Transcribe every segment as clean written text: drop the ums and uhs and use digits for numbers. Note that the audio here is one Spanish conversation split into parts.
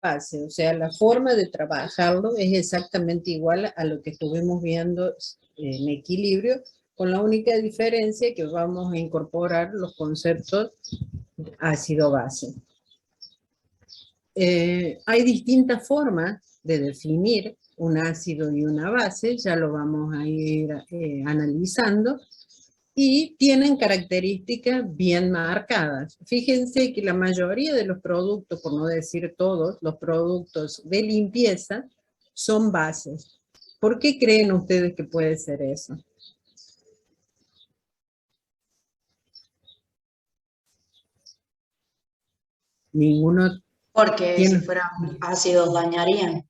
base, o sea, la forma de trabajarlo es exactamente igual a lo que estuvimos viendo en equilibrio, con la única diferencia que vamos a incorporar los conceptos ácido-base. Hay distintas formas de definir un ácido y una base, ya lo vamos a ir analizando, y tienen características bien marcadas. Fíjense que la mayoría de los productos, por no decir todos, los productos de limpieza son bases. ¿Por qué creen ustedes que puede ser eso? Ninguno Porque si tiene... fueran ácidos dañarían.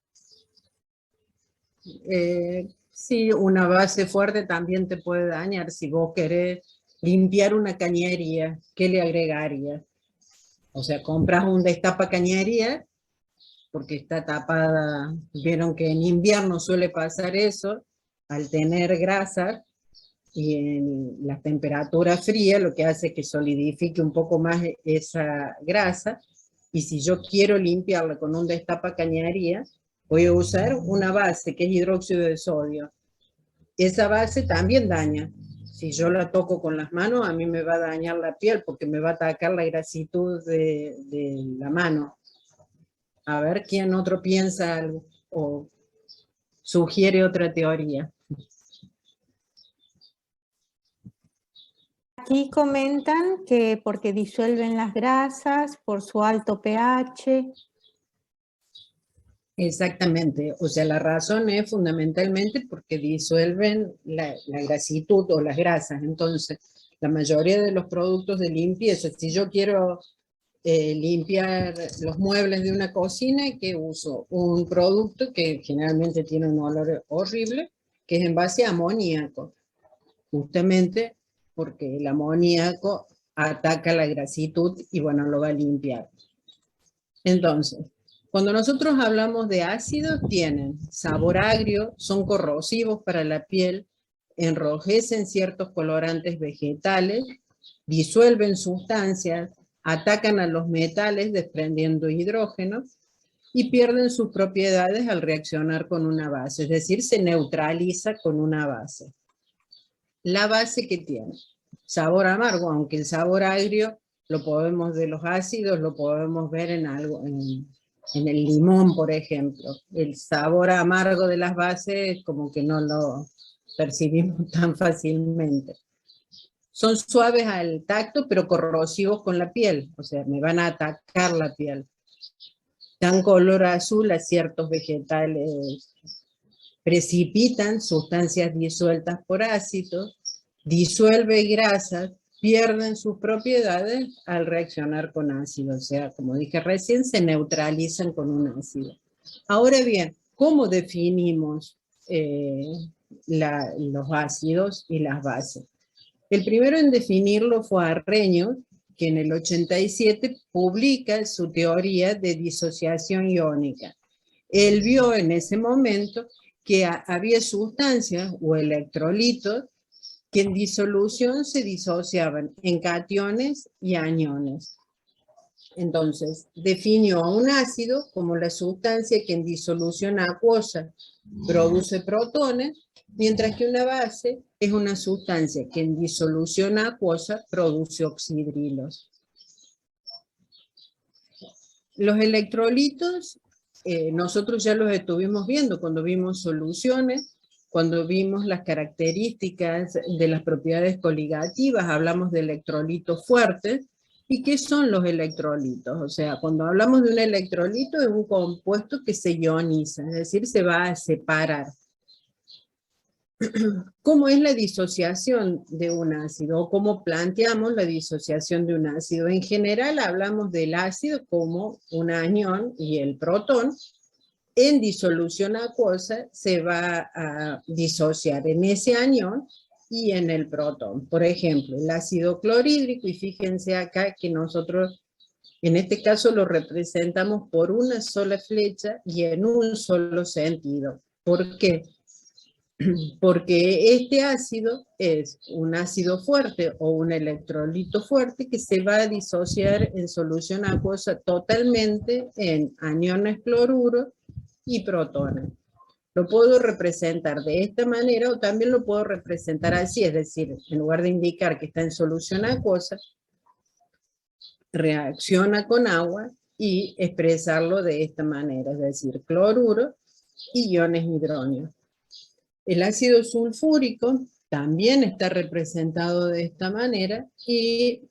Sí, una base fuerte también te puede dañar. Si vos querés limpiar una cañería, ¿qué le agregarías? O sea, compras un destapa cañería porque está tapada. Vieron que en invierno suele pasar eso, al tener grasa y en la temperatura fría lo que hace es que solidifique un poco más esa grasa, y si yo quiero limpiarla con un destapa cañería, voy a usar una base que es hidróxido de sodio. Esa base también daña. Si yo la toco con las manos, a mí me va a dañar la piel porque me va a atacar la grasitud de la mano. A ver quién otro piensa algo o sugiere otra teoría. Aquí comentan que porque disuelven las grasas, por su alto pH. Exactamente, o sea, la razón es fundamentalmente porque disuelven la grasitud o las grasas. Entonces, la mayoría de los productos de limpieza, si yo quiero limpiar los muebles de una cocina, ¿qué uso? Un producto que generalmente tiene un olor horrible, que es en base a amoníaco, justamente porque el amoníaco ataca la grasitud y bueno, lo va a limpiar. Entonces, cuando nosotros hablamos de ácidos, tienen sabor agrio, son corrosivos para la piel, enrojecen ciertos colorantes vegetales, disuelven sustancias, atacan a los metales desprendiendo hidrógeno y pierden sus propiedades al reaccionar con una base, es decir, se neutraliza con una base. La base que tiene sabor amargo, aunque el sabor agrio lo podemos, de los ácidos lo podemos ver en algo, en el limón, por ejemplo. El sabor amargo de las bases como que no lo percibimos tan fácilmente. Son suaves al tacto, pero corrosivos con la piel, o sea, me van a atacar la piel. Dan color azul a ciertos vegetales, precipitan sustancias disueltas por ácidos, disuelve grasas, pierden sus propiedades al reaccionar con ácido. O sea, como dije recién, se neutralizan con un ácido. Ahora bien, ¿cómo definimos los ácidos y las bases? El primero en definirlo fue Arrhenius, que en el 87 publica su teoría de disociación iónica. Él vio en ese momento que había sustancias o electrolitos que en disolución se disociaban en cationes y aniones. Entonces, definió a un ácido como la sustancia que en disolución acuosa produce protones, mientras que una base es una sustancia que en disolución acuosa produce oxidrilos. Los electrolitos, nosotros ya los estuvimos viendo cuando vimos soluciones, cuando vimos las características de las propiedades coligativas, hablamos de electrolitos fuertes. ¿Y qué son los electrolitos? O sea, cuando hablamos de un electrolito es un compuesto que se ioniza, es decir, se va a separar. ¿Cómo es la disociación de un ácido? ¿O cómo planteamos la disociación de un ácido? En general hablamos del ácido como un anión y el protón. En disolución acuosa se va a disociar en ese anión y en el protón. Por ejemplo, el ácido clorhídrico, y fíjense acá que nosotros en este caso lo representamos por una sola flecha y en un solo sentido. ¿Por qué? porque este ácido es un ácido fuerte o un electrolito fuerte que se va a disociar en solución acuosa totalmente en aniones cloruro y protones. Lo puedo representar de esta manera o también lo puedo representar así, es decir, en lugar de indicar que está en solución acuosa, reacciona con agua y expresarlo de esta manera, es decir, cloruro y iones hidróneo. El ácido sulfúrico también está representado de esta manera y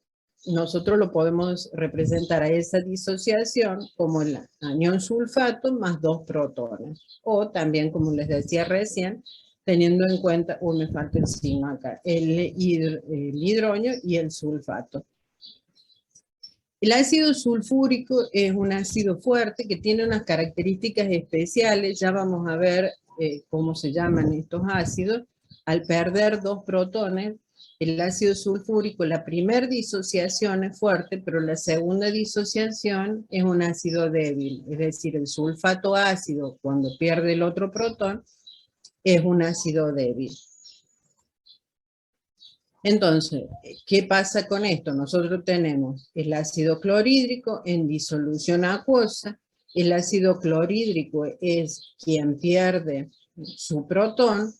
nosotros lo podemos representar a esa disociación como el anión sulfato más 2 protones. O también, como les decía recién, teniendo en cuenta, me falta el signo acá, el hidrógeno y el sulfato. El ácido sulfúrico es un ácido fuerte que tiene unas características especiales, ya vamos a ver cómo se llaman estos ácidos. Al perder 2 protones, el ácido sulfúrico, la primera disociación es fuerte, pero la segunda disociación es un ácido débil, es decir, el sulfato ácido, cuando pierde el otro protón, es un ácido débil. Entonces, ¿qué pasa con esto? Nosotros tenemos el ácido clorhídrico en disolución acuosa. El ácido clorhídrico es quien pierde su protón,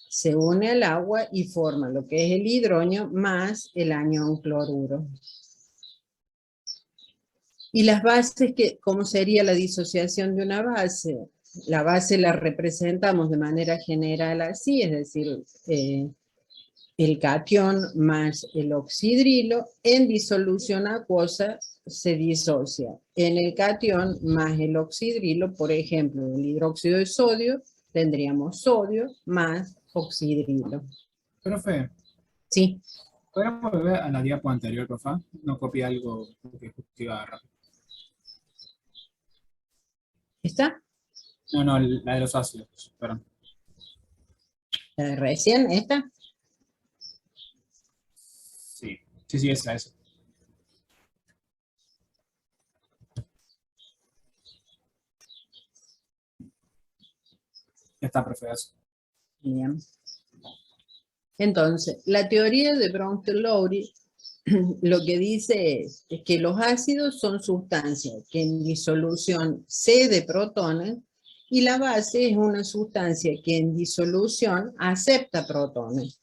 se une al agua y forma lo que es el hidrógeno más el anión cloruro. Y las bases, ¿cómo sería la disociación de una base? La base la representamos de manera general así, es decir, el catión más el oxidrilo en disolución acuosa se disocia. En el catión más el oxidrilo, por ejemplo, el hidróxido de sodio, tendríamos sodio más oxidrilo. Profe, Sí. ¿podemos volver a la diapo anterior, por favor? No copié algo que justo iba rápido. ¿Está? No, la de los ácidos, perdón. ¿La de recién? ¿Esta? Sí, esa. Ya está, profe. Bien. Entonces, la teoría de Bronsted-Lowry lo que dice es que los ácidos son sustancias que en disolución cede protones y la base es una sustancia que en disolución acepta protones.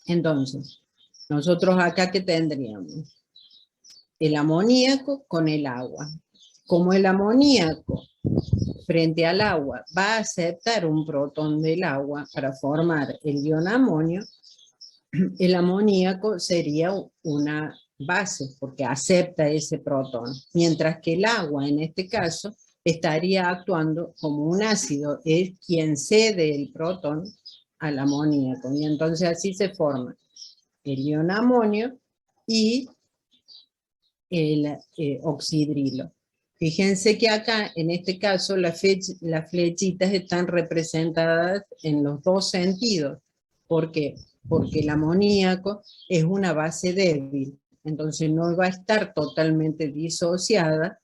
Entonces, nosotros acá ¿qué tendríamos? El amoníaco con el agua. Como el amoníaco frente al agua va a aceptar un protón del agua para formar el ion amonio, el amoníaco sería una base porque acepta ese protón, mientras que el agua en este caso estaría actuando como un ácido, es quien cede el protón al amoníaco, y entonces así se forma el ion amonio y el oxidrilo. Fíjense que acá, en este caso, las flechitas están representadas en los dos sentidos. ¿Por qué? Porque el amoníaco es una base débil, entonces no va a estar totalmente disociada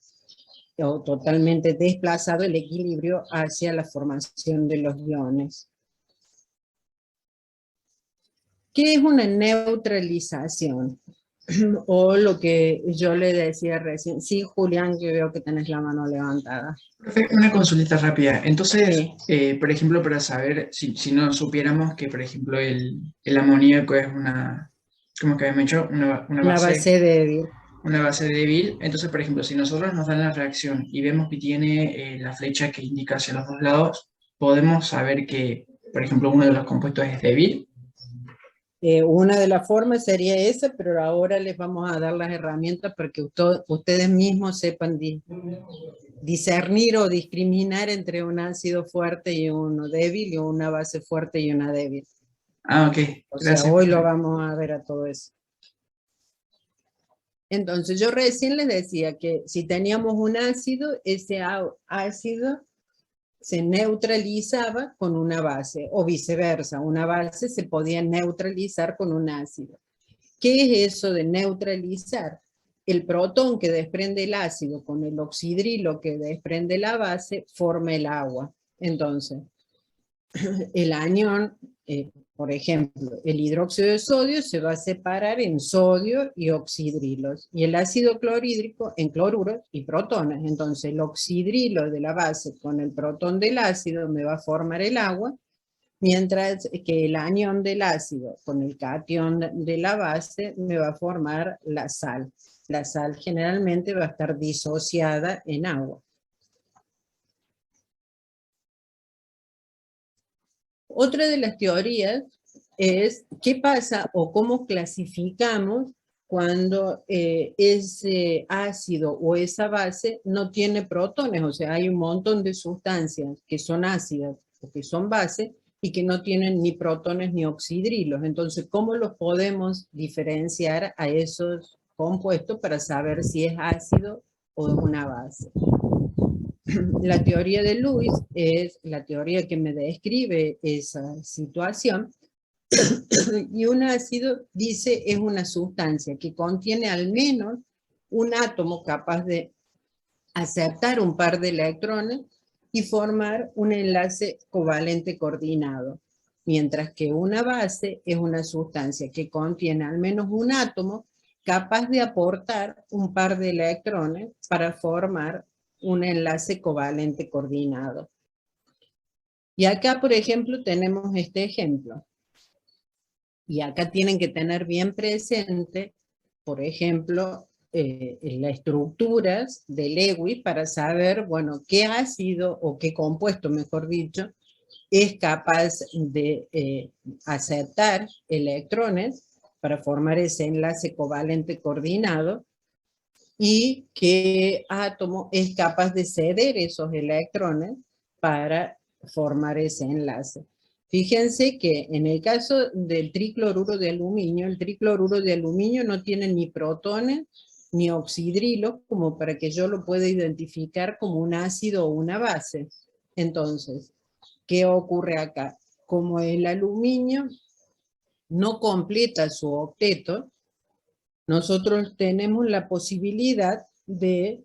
o totalmente desplazado el equilibrio hacia la formación de los iones. ¿Qué es una neutralización? O lo que yo le decía recién. Sí, Julián, que veo que tenés la mano levantada. Profe, una consulta rápida. Entonces, por ejemplo, para saber si no supiéramos que, por ejemplo, el amoníaco es una, ¿cómo que habíamos dicho? Una base débil. Una base débil. Entonces, por ejemplo, si nosotros nos dan la reacción y vemos que tiene la flecha que indica hacia los dos lados, podemos saber que, por ejemplo, uno de los compuestos es débil. Una de las formas sería esa, pero ahora les vamos a dar las herramientas para que ustedes mismos sepan discernir o discriminar entre un ácido fuerte y uno débil, y una base fuerte y una débil. Ah, ok. O Gracias. sea, hoy lo vamos a ver a todo eso. Entonces, yo recién les decía que si teníamos un ácido, ese ácido se neutralizaba con una base, o viceversa, una base se podía neutralizar con un ácido. ¿Qué es eso de neutralizar? El protón que desprende el ácido con el oxidrilo que desprende la base forma el agua. Entonces, el anión, por ejemplo, el hidróxido de sodio se va a separar en sodio y oxidrilos, y el ácido clorhídrico en cloruros y protones. Entonces el oxidrilo de la base con el protón del ácido me va a formar el agua, mientras que el anión del ácido con el catión de la base me va a formar la sal. La sal generalmente va a estar disociada en agua. Otra de las teorías es qué pasa o cómo clasificamos cuando ese ácido o esa base no tiene protones. O sea, hay un montón de sustancias que son ácidas o que son bases y que no tienen ni protones ni oxidrilos. Entonces, ¿cómo los podemos diferenciar a esos compuestos para saber si es ácido o es una base? La teoría de Lewis es la teoría que me describe esa situación, y un ácido, dice, es una sustancia que contiene al menos un átomo capaz de aceptar un par de electrones y formar un enlace covalente coordinado, mientras que una base es una sustancia que contiene al menos un átomo capaz de aportar un par de electrones para formar un enlace covalente coordinado. Y acá, por ejemplo, tenemos este ejemplo. Y acá tienen que tener bien presente, por ejemplo, las estructuras de Lewis para saber, bueno, qué ácido o qué compuesto, mejor dicho, es capaz de aceptar electrones para formar ese enlace covalente coordinado, y qué átomo es capaz de ceder esos electrones para formar ese enlace. Fíjense que en el caso del tricloruro de aluminio, el tricloruro de aluminio no tiene ni protones ni oxidrilos como para que yo lo pueda identificar como un ácido o una base. Entonces, ¿qué ocurre acá? Como el aluminio no completa su octeto, nosotros tenemos la posibilidad de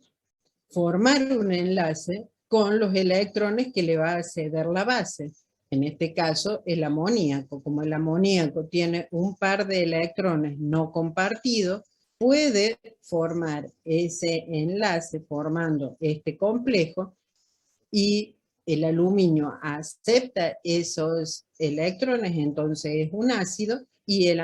formar un enlace con los electrones que le va a ceder la base. En este caso, el amoníaco. Como el amoníaco tiene un par de electrones no compartidos, puede formar ese enlace formando este complejo, y el aluminio acepta esos electrones, entonces es un ácido, y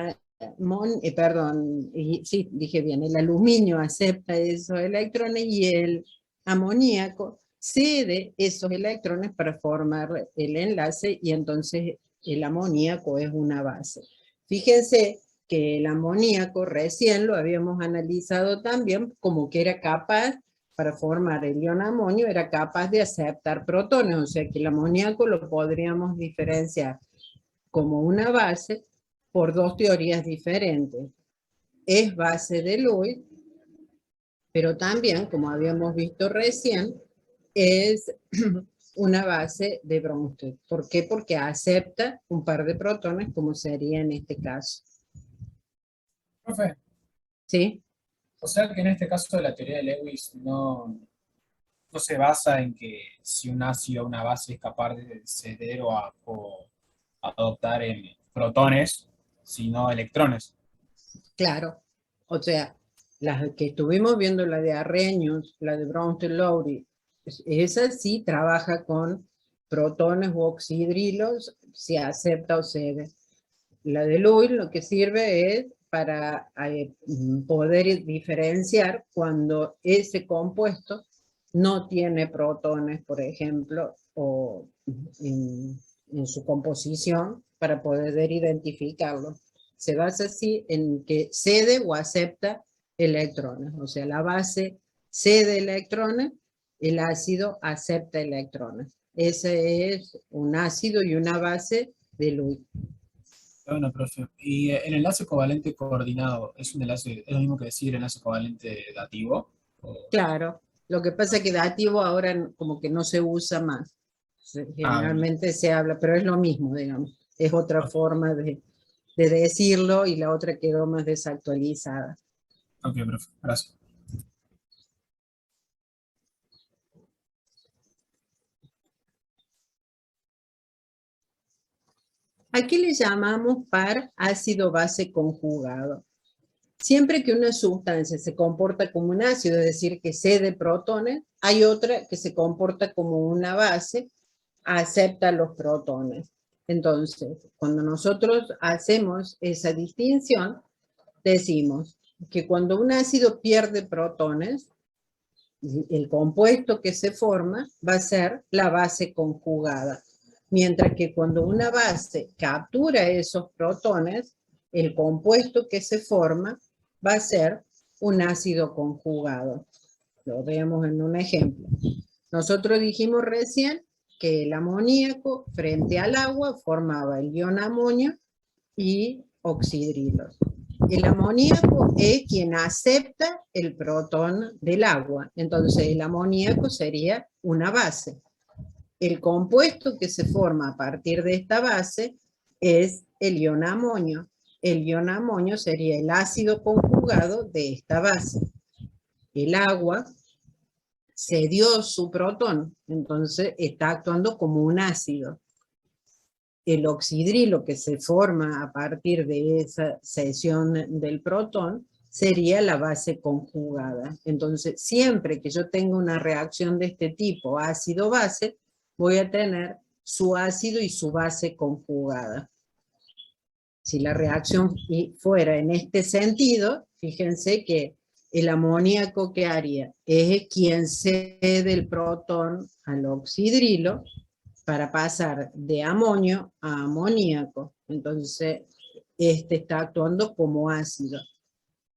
sí, dije bien, el aluminio acepta esos electrones y el amoníaco cede esos electrones para formar el enlace, y entonces el amoníaco es una base. Fíjense que el amoníaco recién lo habíamos analizado también como que era capaz, para formar el ion amonio, era capaz de aceptar protones, o sea que el amoníaco lo podríamos diferenciar como una base por dos teorías diferentes. Es base de Lewis, pero también, como habíamos visto recién, es una base de Bronsted. ¿Por qué? Porque acepta un par de protones, como sería en este caso. Profe, ¿Sí? o sea que en este caso la teoría de Lewis no se basa en que si un ácido o una base es capaz de ceder o adoptar protones, sino electrones. Claro. O sea, las que estuvimos viendo, la de Arrhenius, la de Bronsted-Lowry, esa sí trabaja con protones u oxidrilos, si acepta o cede. La de Lewis lo que sirve es para poder diferenciar cuando ese compuesto no tiene protones, por ejemplo, o en su composición, para poder identificarlo. Se basa así en que cede o acepta electrones, o sea, la base cede electrones, el ácido acepta electrones. Ese es un ácido y una base de Lewis. Bueno, profe. ¿Y el enlace covalente coordinado es un enlace, es lo mismo que decir enlace covalente dativo? Claro, lo que pasa es que dativo ahora como que no se usa más. Bien. Generalmente se habla, pero es lo mismo, digamos. Es otra forma de decirlo, y la otra quedó más desactualizada. Ok, profe. Gracias. ¿A qué le llamamos par ácido-base conjugado? Siempre que una sustancia se comporta como un ácido, es decir, que cede protones, hay otra que se comporta como una base, acepta los protones. Entonces, cuando nosotros hacemos esa distinción, decimos que cuando un ácido pierde protones, el compuesto que se forma va a ser la base conjugada. Mientras que cuando una base captura esos protones, el compuesto que se forma va a ser un ácido conjugado. Lo vemos en un ejemplo. Nosotros dijimos recién que el amoníaco frente al agua formaba el ion amonio y oxidrilos. El amoníaco es quien acepta el protón del agua, entonces el amoníaco sería una base. El compuesto que se forma a partir de esta base es el ion amonio. El ion amonio sería el ácido conjugado de esta base. El agua cedió su protón, entonces está actuando como un ácido. El oxidrilo que se forma a partir de esa cesión del protón sería la base conjugada. Entonces, siempre que yo tenga una reacción de este tipo, ácido-base, voy a tener su ácido y su base conjugada. Si la reacción fuera en este sentido, fíjense que el amoníaco que haría es quien cede el protón al oxidrilo para pasar de amonio a amoníaco. Entonces, este está actuando como ácido.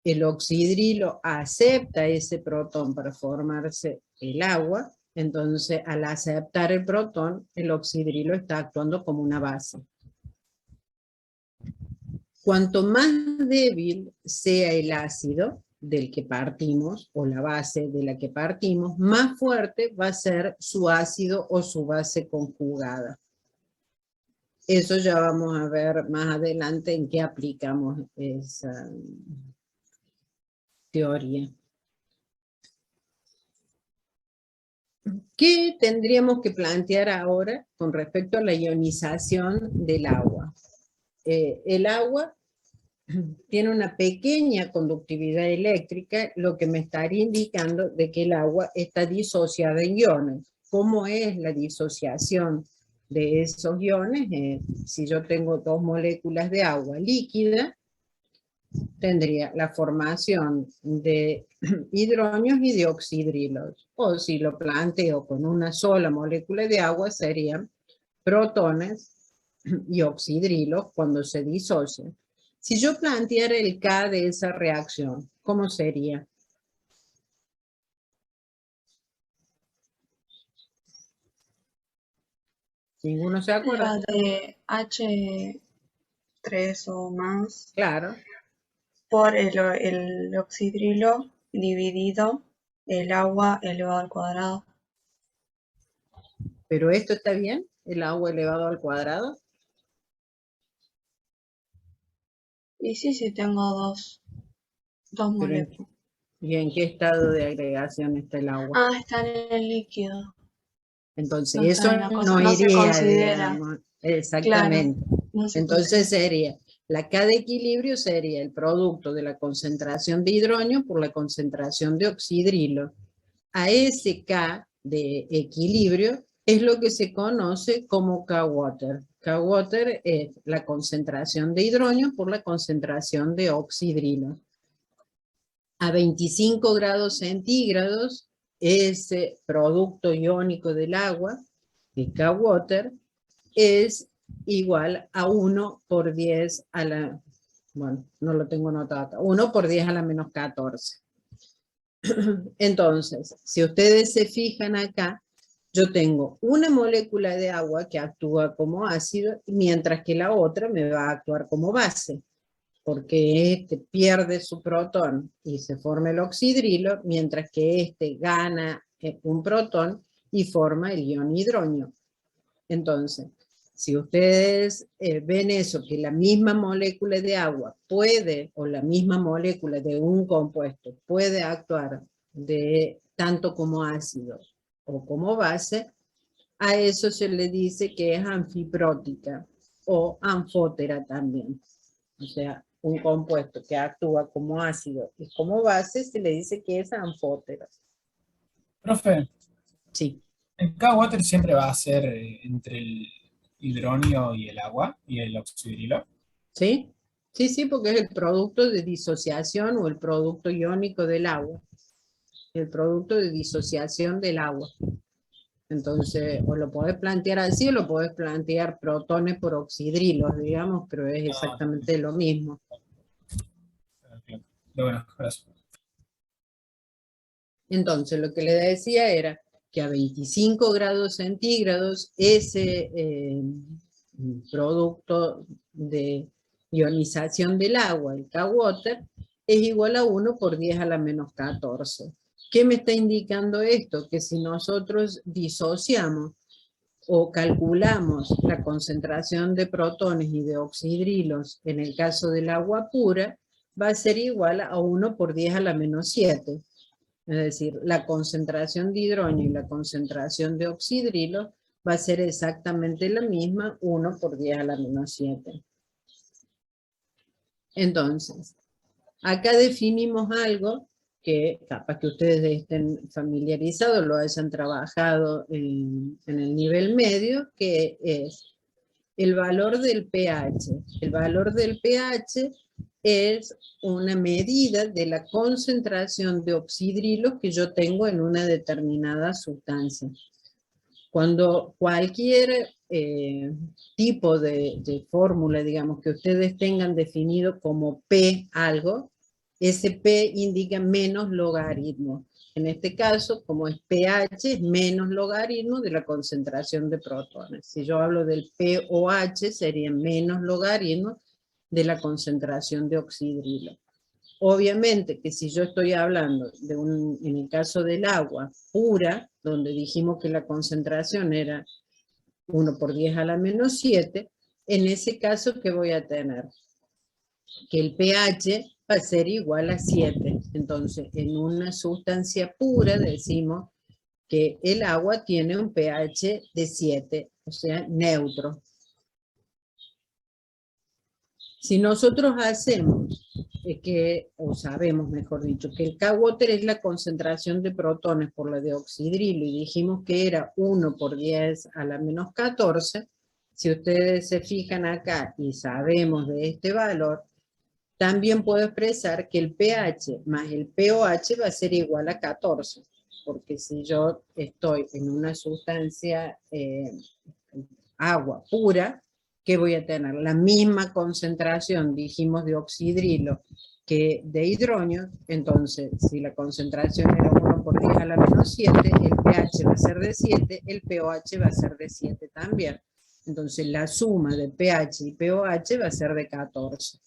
El oxidrilo acepta ese protón para formarse el agua, entonces al aceptar el protón, el oxidrilo está actuando como una base. Cuanto más débil sea el ácido del que partimos, o la base de la que partimos, más fuerte va a ser su ácido o su base conjugada. Eso ya vamos a ver más adelante en qué aplicamos esa teoría. ¿Qué tendríamos que plantear ahora con respecto a la ionización del agua? El agua tiene una pequeña conductividad eléctrica, lo que me estaría indicando de que el agua está disociada en iones. ¿Cómo es la disociación de esos iones? Si yo tengo dos moléculas de agua líquida, tendría la formación de hidronios y de oxidrilos. O si lo planteo con una sola molécula de agua, serían protones y oxidrilos cuando se disocian. Si yo planteara el K de esa reacción, ¿cómo sería? ¿Ninguno se acuerda? La de H3 o más Claro. por el oxidrilo dividido el agua elevado al cuadrado. ¿Pero esto está bien? ¿El agua elevado al cuadrado? Y sí, tengo dos moléculas. ¿Y en qué estado de agregación está el agua? Ah, están en el líquido. Entonces, No eso está en la cosa, no no se iría, considera. digamos. Exactamente. No se Entonces considera. sería, la K de equilibrio sería el producto de la concentración de hidronio por la concentración de oxidrilo. A ese K de equilibrio es lo que se conoce como K-water. K-water es la concentración de hidronio por la concentración de oxidrilo. A 25 grados centígrados, ese producto iónico del agua, el K-water, es igual a 1 por 10 a la, bueno, no lo tengo notado, 1 por 10 a la menos 14. Entonces, si ustedes se fijan acá, yo tengo una molécula de agua que actúa como ácido, mientras que la otra me va a actuar como base, porque este pierde su protón y se forma el oxidrilo, mientras que este gana un protón y forma el ion hidronio. Entonces, si ustedes ven eso, que la misma molécula de agua puede, o la misma molécula de un compuesto puede actuar tanto como ácido o como base, a eso se le dice que es anfiprótica o anfótera también. O sea, un compuesto que actúa como ácido y como base se le dice que es anfótero. Profe, Sí. el K-Water siempre va a ser entre el hidronio y el agua y el oxidrilo. ¿Sí? Sí, sí, porque es el producto de disociación o el producto iónico del agua. El producto de disociación del agua. Entonces, o lo podés plantear así o lo podés plantear protones por oxidrilos, digamos, pero es exactamente lo mismo. Bueno, gracias. Entonces, lo que le decía era que a 25 grados centígrados ese producto de ionización del agua, el K-Water, es igual a 1 por 10 a la menos 14. ¿Qué me está indicando esto? Que si nosotros disociamos o calculamos la concentración de protones y de oxidrilos en el caso del agua pura, va a ser igual a 1 por 10 a la menos 7. Es decir, la concentración de hidrógeno y la concentración de oxidrilo va a ser exactamente la misma, 1 por 10 a la menos 7. Entonces, acá definimos algo que capaz que ustedes estén familiarizados, lo hayan trabajado en el nivel medio, que es el valor del pH. El valor del pH es una medida de la concentración de oxidrilos que yo tengo en una determinada sustancia. Cuando cualquier tipo de fórmula, digamos, que ustedes tengan definido como P algo, ese P indica menos logaritmo. En este caso, como es pH, es menos logaritmo de la concentración de protones. Si yo hablo del pOH, sería menos logaritmo de la concentración de oxidrilo. Obviamente que si yo estoy hablando de en el caso del agua pura, donde dijimos que la concentración era 1 por 10 a la menos 7, en ese caso, ¿qué voy a tener? Que el pH va a ser igual a 7. Entonces, en una sustancia pura decimos que el agua tiene un pH de 7, o sea, neutro. Si nosotros hacemos o sabemos, mejor dicho, que el K-Water es la concentración de protones por la de oxidrilo y dijimos que era 1 por 10 a la menos 14, si ustedes se fijan acá y sabemos de este valor, también puedo expresar que el pH más el pOH va a ser igual a 14, porque si yo estoy en una sustancia agua pura, que voy a tener la misma concentración, dijimos, de oxidrilo que de hidrógeno. Entonces, si la concentración era 1 por 10 a la menos 7, el pH va a ser de 7, el pOH va a ser de 7 también. Entonces, la suma de pH y pOH va a ser de 14.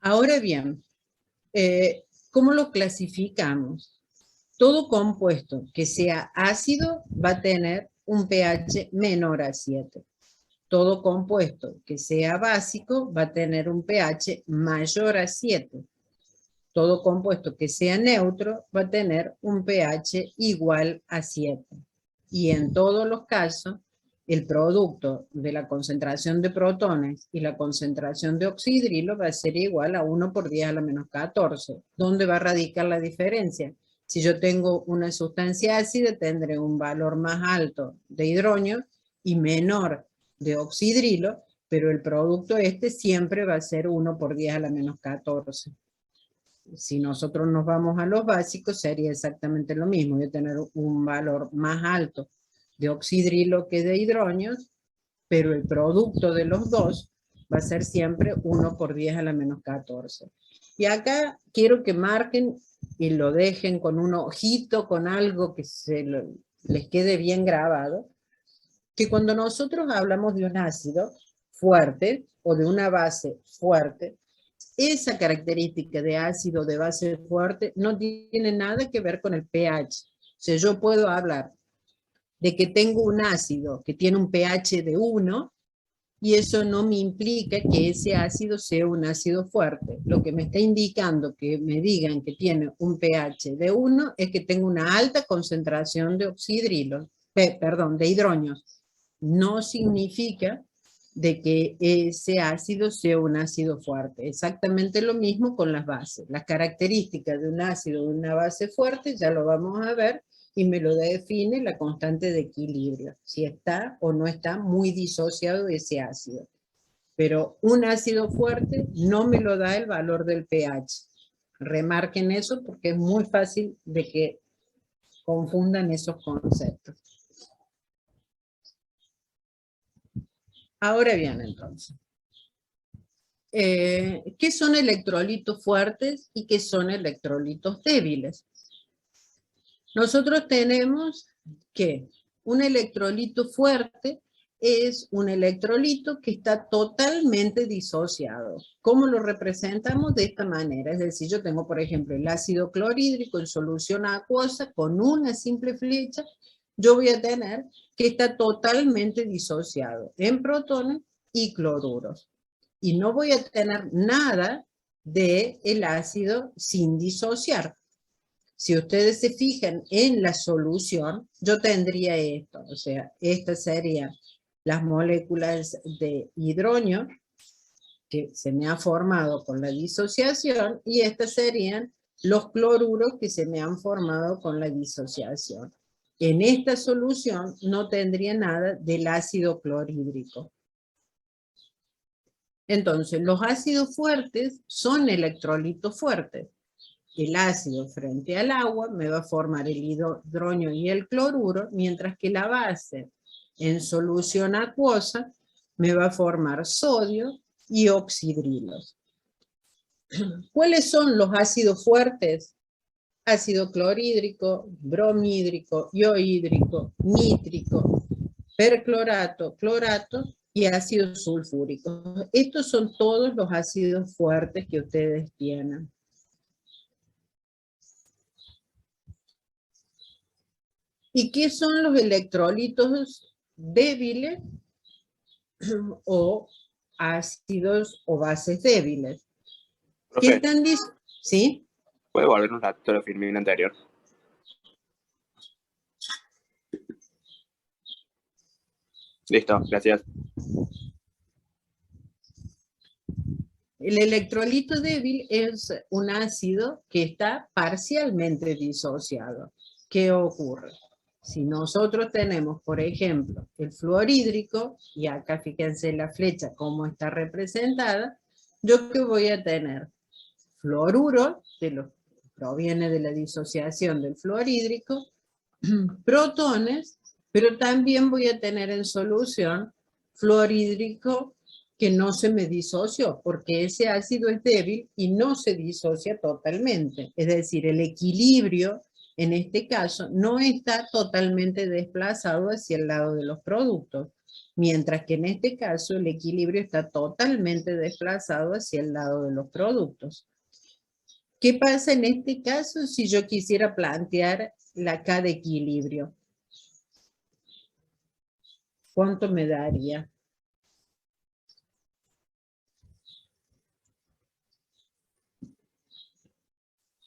Ahora bien, ¿cómo lo clasificamos? Todo compuesto que sea ácido va a tener un pH menor a 7. Todo compuesto que sea básico va a tener un pH mayor a 7. Todo compuesto que sea neutro va a tener un pH igual a 7. Y en todos los casos, el producto de la concentración de protones y la concentración de oxidrilo va a ser igual a 1 por 10 a la menos 14. ¿Dónde va a radicar la diferencia? Si yo tengo una sustancia ácida, tendré un valor más alto de hidrógeno y menor de oxidrilo, pero el producto siempre va a ser 1 por 10 a la menos 14. Si nosotros nos vamos a los básicos, sería exactamente lo mismo. Voy a tener un valor más alto de oxidrilo que de hidrógeno, pero el producto de los dos va a ser siempre 1 por 10 a la menos 14. Y acá quiero que marquen y lo dejen con un ojito, con algo que les quede bien grabado, que cuando nosotros hablamos de un ácido fuerte o de una base fuerte, esa característica de ácido de base fuerte no tiene nada que ver con el pH. O sea, yo puedo hablar de que tengo un ácido que tiene un pH de 1 y eso no me implica que ese ácido sea un ácido fuerte. Lo que me está indicando que me digan que tiene un pH de 1 es que tengo una alta concentración de oxidrilo, de hidrógenos. no significa de que ese ácido sea un ácido fuerte. Exactamente lo mismo con las bases. Las características de un ácido o de una base fuerte ya lo vamos a ver y me lo define la constante de equilibrio, si está o no está muy disociado de ese ácido. Pero un ácido fuerte no me lo da el valor del pH. Remarquen eso porque es muy fácil de que confundan esos conceptos. Ahora bien, entonces, ¿qué son electrolitos fuertes y qué son electrolitos débiles? Nosotros tenemos que un electrolito fuerte es un electrolito que está totalmente disociado. ¿Cómo lo representamos? De esta manera. Es decir, yo tengo, por ejemplo, el ácido clorhídrico en solución acuosa con una simple flecha. Yo voy a tener que está totalmente disociado en protones y cloruros. Y no voy a tener nada del ácido sin disociar. Si ustedes se fijan en la solución, yo tendría esto, o sea, estas serían las moléculas de hidrógeno que se me ha formado con la disociación y estas serían los cloruros que se me han formado con la disociación. En esta solución no tendría nada del ácido clorhídrico. Entonces, los ácidos fuertes son electrolitos fuertes. El ácido frente al agua me va a formar el hidrógeno y el cloruro, mientras que la base en solución acuosa me va a formar sodio y oxidrilos. ¿Cuáles son los ácidos fuertes? Ácido clorhídrico, bromhídrico, iohídrico, nítrico, perclorato, clorato y ácido sulfúrico. Estos son todos los ácidos fuertes que ustedes tienen. ¿Y qué son los electrolitos débiles o ácidos o bases débiles? ¿Qué Profe, están diciendo? ¿Sí? ¿puede volvernos la filmina anterior? Listo, gracias. El electrolito débil es un ácido que está parcialmente disociado. ¿Qué ocurre? Si nosotros tenemos, por ejemplo, el fluorhídrico, y acá fíjense la flecha cómo está representada, ¿yo qué voy a tener? Fluoruro, proviene de la disociación del fluorhídrico, protones, pero también voy a tener en solución fluorhídrico que no se me disoció, porque ese ácido es débil y no se disocia totalmente. Es decir, el equilibrio, en este caso, no está totalmente desplazado hacia el lado de los productos, mientras que en este caso el equilibrio está totalmente desplazado hacia el lado de los productos. ¿Qué pasa en este caso si yo quisiera plantear la K de equilibrio? ¿Cuánto me daría?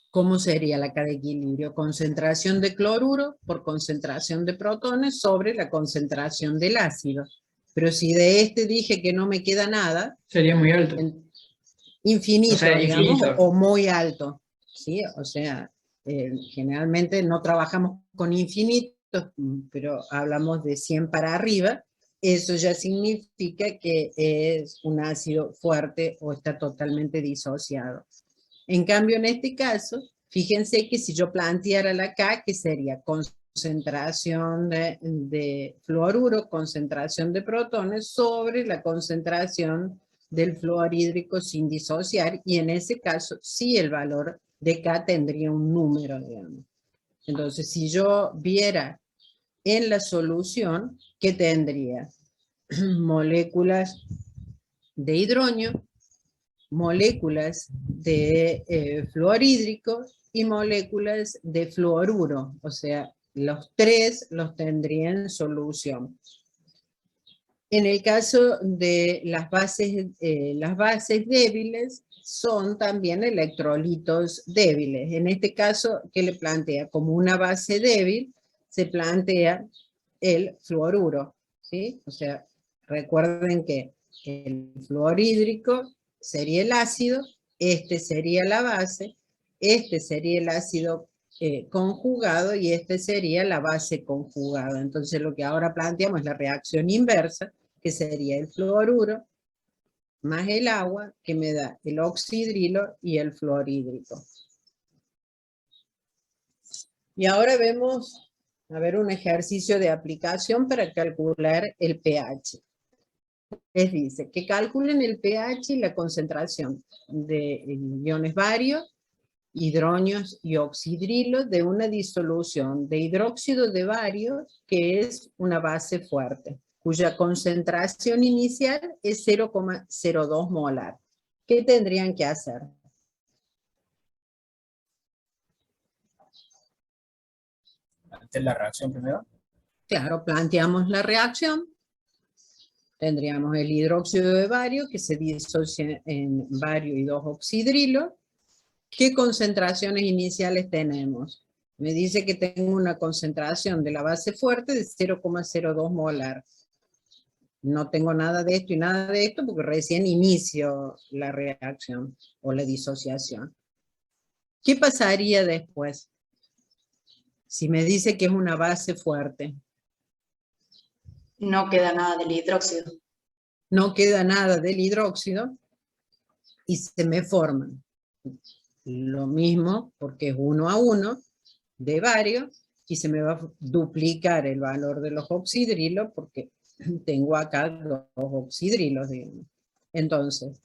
¿Cómo sería la K de equilibrio? Concentración de cloruro por concentración de protones sobre la concentración del ácido. Pero si de este dije que no me queda nada, Sería muy alto. Infinito, O sea, digamos, infinito. o muy alto. ¿Sí? O sea, generalmente no trabajamos con infinitos, pero hablamos de 100 para arriba. Eso ya significa que es un ácido fuerte o está totalmente disociado. En cambio, en este caso, fíjense que si yo planteara la K, que sería concentración de fluoruro, concentración de protones sobre la concentración del fluorhídrico sin disociar, y en ese caso sí el valor de K tendría un número, digamos. Entonces, si yo viera en la solución, ¿qué tendría? Moléculas de hidrógeno, moléculas de fluorhídrico y moléculas de fluoruro, o sea, los tres los tendría en solución. En el caso de las bases débiles son también electrolitos débiles. En este caso, ¿qué le plantea? Como una base débil se plantea el fluoruro. ¿sí? O sea, recuerden que el fluorhídrico sería el ácido, este sería la base, este sería el ácido conjugado y este sería la base conjugada. Entonces lo que ahora planteamos es la reacción inversa, que sería el fluoruro más el agua, que me da el oxidrilo y el fluorhídrico. Y ahora vemos, a ver, un ejercicio de aplicación para calcular el pH. Les dice que calculen el pH y la concentración de iones barios, hidronios y oxidrilos de una disolución de hidróxido de bario, que es una base fuerte, cuya concentración inicial es 0,02 molar. ¿Qué tendrían que hacer? Antes la reacción primero. Claro, planteamos la reacción. Tendríamos el hidróxido de bario que se disocia en bario y 2 oxidrilos. ¿Qué concentraciones iniciales tenemos? Me dice que tengo una concentración de la base fuerte de 0,02 molar. No tengo nada de esto y nada de esto porque recién inicio la reacción o la disociación. ¿Qué pasaría después? Si me dice que es una base fuerte. No queda nada del hidróxido. No queda nada del hidróxido y se me forman lo mismo, porque es 1 a 1 de bario, y se me va a duplicar el valor de los oxidrilos, porque tengo acá 2 oxidrilos, digamos. Entonces,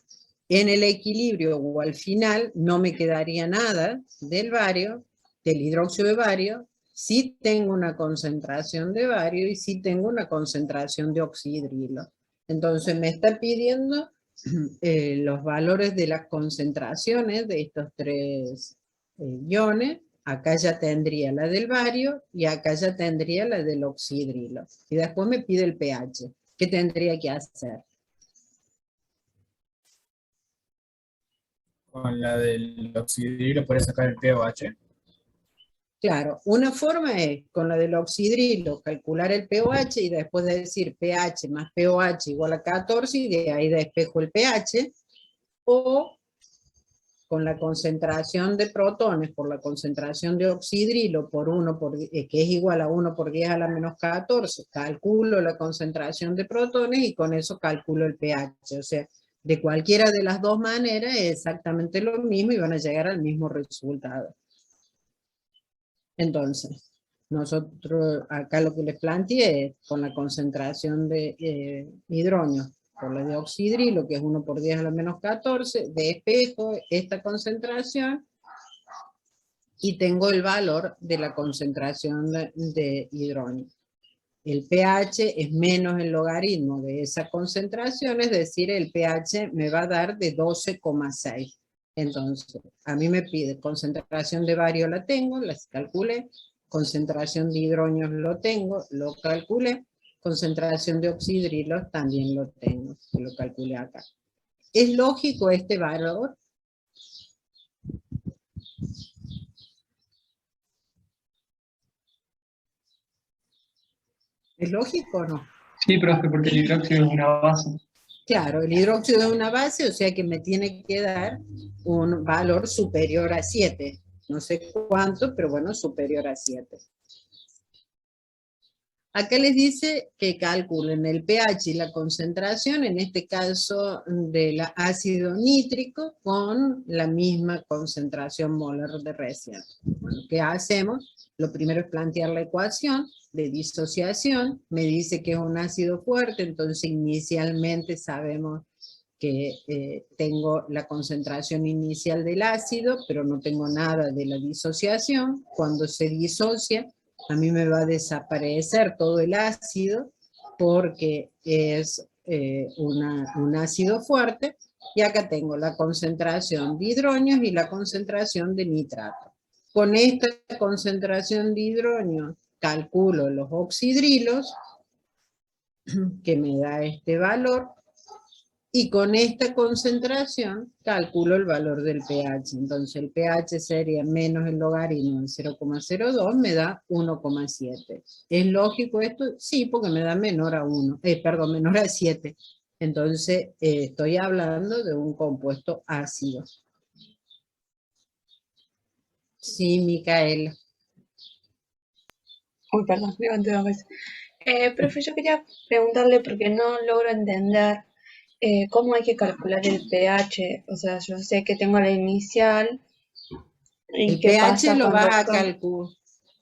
en el equilibrio o al final no me quedaría nada del bario, del hidróxido de bario, sí tengo una concentración de bario y sí tengo una concentración de oxidrilo. Entonces me está pidiendo los valores de las concentraciones de estos 3 iones. Acá ya tendría la del bario y acá ya tendría la del oxidrilo. Y después me pide el pH. ¿Qué tendría que hacer? Con la del oxidrilo puedes sacar el pOH. Claro, una forma es con la del oxidrilo calcular el pOH y después de decir pH más pOH igual a 14 y de ahí despejo el pH, o con la concentración de protones por la concentración de oxidrilo por 1 que es igual a 1 por 10 a la menos 14, calculo la concentración de protones y con eso calculo el pH. O sea, de cualquiera de las dos maneras es exactamente lo mismo y van a llegar al mismo resultado. Entonces, nosotros acá lo que les planteé es con la concentración de hidrógeno por la de oxidrilo, que es 1 por 10 a la menos 14, despejo esta concentración y tengo el valor de la concentración de hidrógeno. El pH es menos el logaritmo de esa concentración, es decir, el pH me va a dar de 12,6. Entonces, a mí me pide concentración de bario, la tengo, las calculé. Concentración de hidrógenos lo tengo, lo calculé. Concentración de oxidrilos también lo tengo, lo calculé acá. ¿Es lógico este valor? ¿Es lógico o no? Sí, profe, porque el hidróxido es una base. Claro, el hidróxido es una base, o sea que me tiene que dar un valor superior a 7. No sé cuánto, pero bueno, superior a 7. Acá les dice que calculen el pH y la concentración, en este caso del ácido nítrico, con la misma concentración molar de recién. Bueno, ¿qué hacemos? Lo primero es plantear la ecuación de disociación. Me dice que es un ácido fuerte, entonces inicialmente sabemos que tengo la concentración inicial del ácido, pero no tengo nada de la disociación. Cuando se disocia, a mí me va a desaparecer todo el ácido porque es un ácido fuerte, y acá tengo la concentración de hidrógenos y la concentración de nitrato. Con esta concentración de hidrógeno calculo los oxidrilos, que me da este valor, Y con esta concentración calculo el valor del pH. Entonces el pH sería menos el logaritmo de 0,02, me da 1,7. ¿Es lógico esto? Sí, porque me da menor a 1, perdón, menor a 7. Entonces estoy hablando de un compuesto ácido. Sí, Micaela. Uy, perdón, levanté 2 veces. Profe, yo quería preguntarle porque no logro entender cómo hay que calcular el pH. O sea, yo sé que tengo la inicial y El qué pH pasa lo cuando vas a esto... calcular.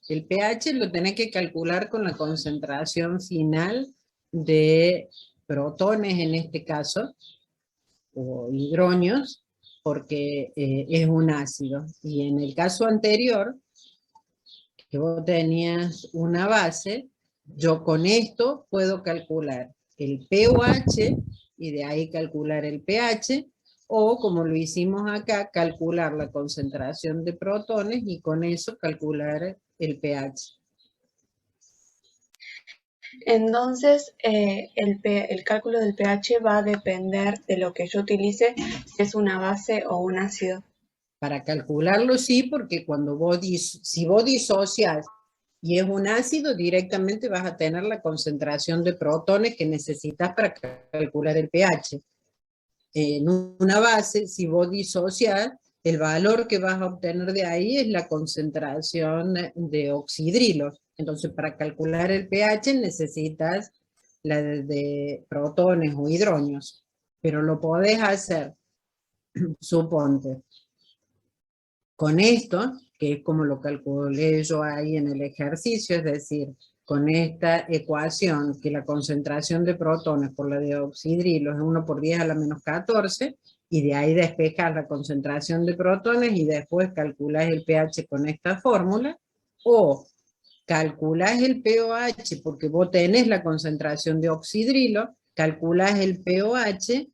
El pH lo tenés que calcular con la concentración final de protones en este caso, o hidronios, porque es un ácido. Y en el caso anterior, que vos tenías una base, yo con esto puedo calcular el pOH y de ahí calcular el pH, o como lo hicimos acá, calcular la concentración de protones y con eso calcular el pH. Entonces, el cálculo del pH va a depender de lo que yo utilice, si es una base o un ácido. Para calcularlo sí, porque cuando si vos disocias y es un ácido, directamente vas a tener la concentración de protones que necesitas para calcular el pH. En una base, si vos disocias, el valor que vas a obtener de ahí es la concentración de oxidrilos. Entonces, para calcular el pH necesitas la de protones o hidronios, pero lo podés hacer, suponte, con esto, que es como lo calculé yo ahí en el ejercicio, es decir, con esta ecuación, que la concentración de protones por la de oxidrilo es 1 por 10 a la menos 14, y de ahí despejas la concentración de protones y después calculas el pH con esta fórmula, o calculas el pOH porque vos tenés la concentración de oxidrilo, calculas el pOH,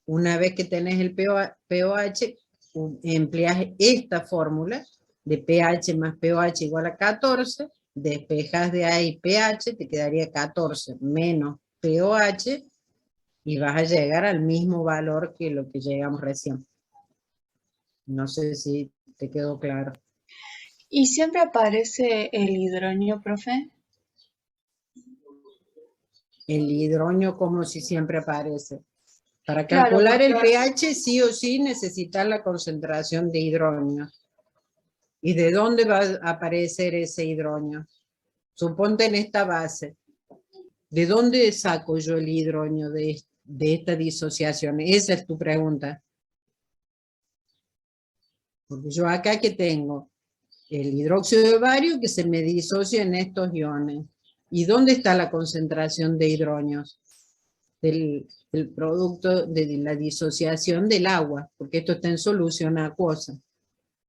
una vez que tenés el pOH, empleas esta fórmula de pH más pOH igual a 14, despejas de ahí pH, te quedaría 14 menos pOH, y vas a llegar al mismo valor que lo que llegamos recién. No sé si te quedó claro. ¿Y siempre aparece el hidronio, profe? El hidronio como si siempre aparece. Para Claro, calcular el porque pH sí o sí necesitas la concentración de hidronio. ¿Y de dónde va a aparecer ese hidronio? Suponte en esta base. ¿De dónde saco yo el hidronio de esta disociación? Esa es tu pregunta. Porque yo acá que tengo el hidróxido de bario que se me disocia en estos iones. ¿Y dónde está la concentración de hidronios? Del producto de la disociación del agua, porque esto está en solución acuosa.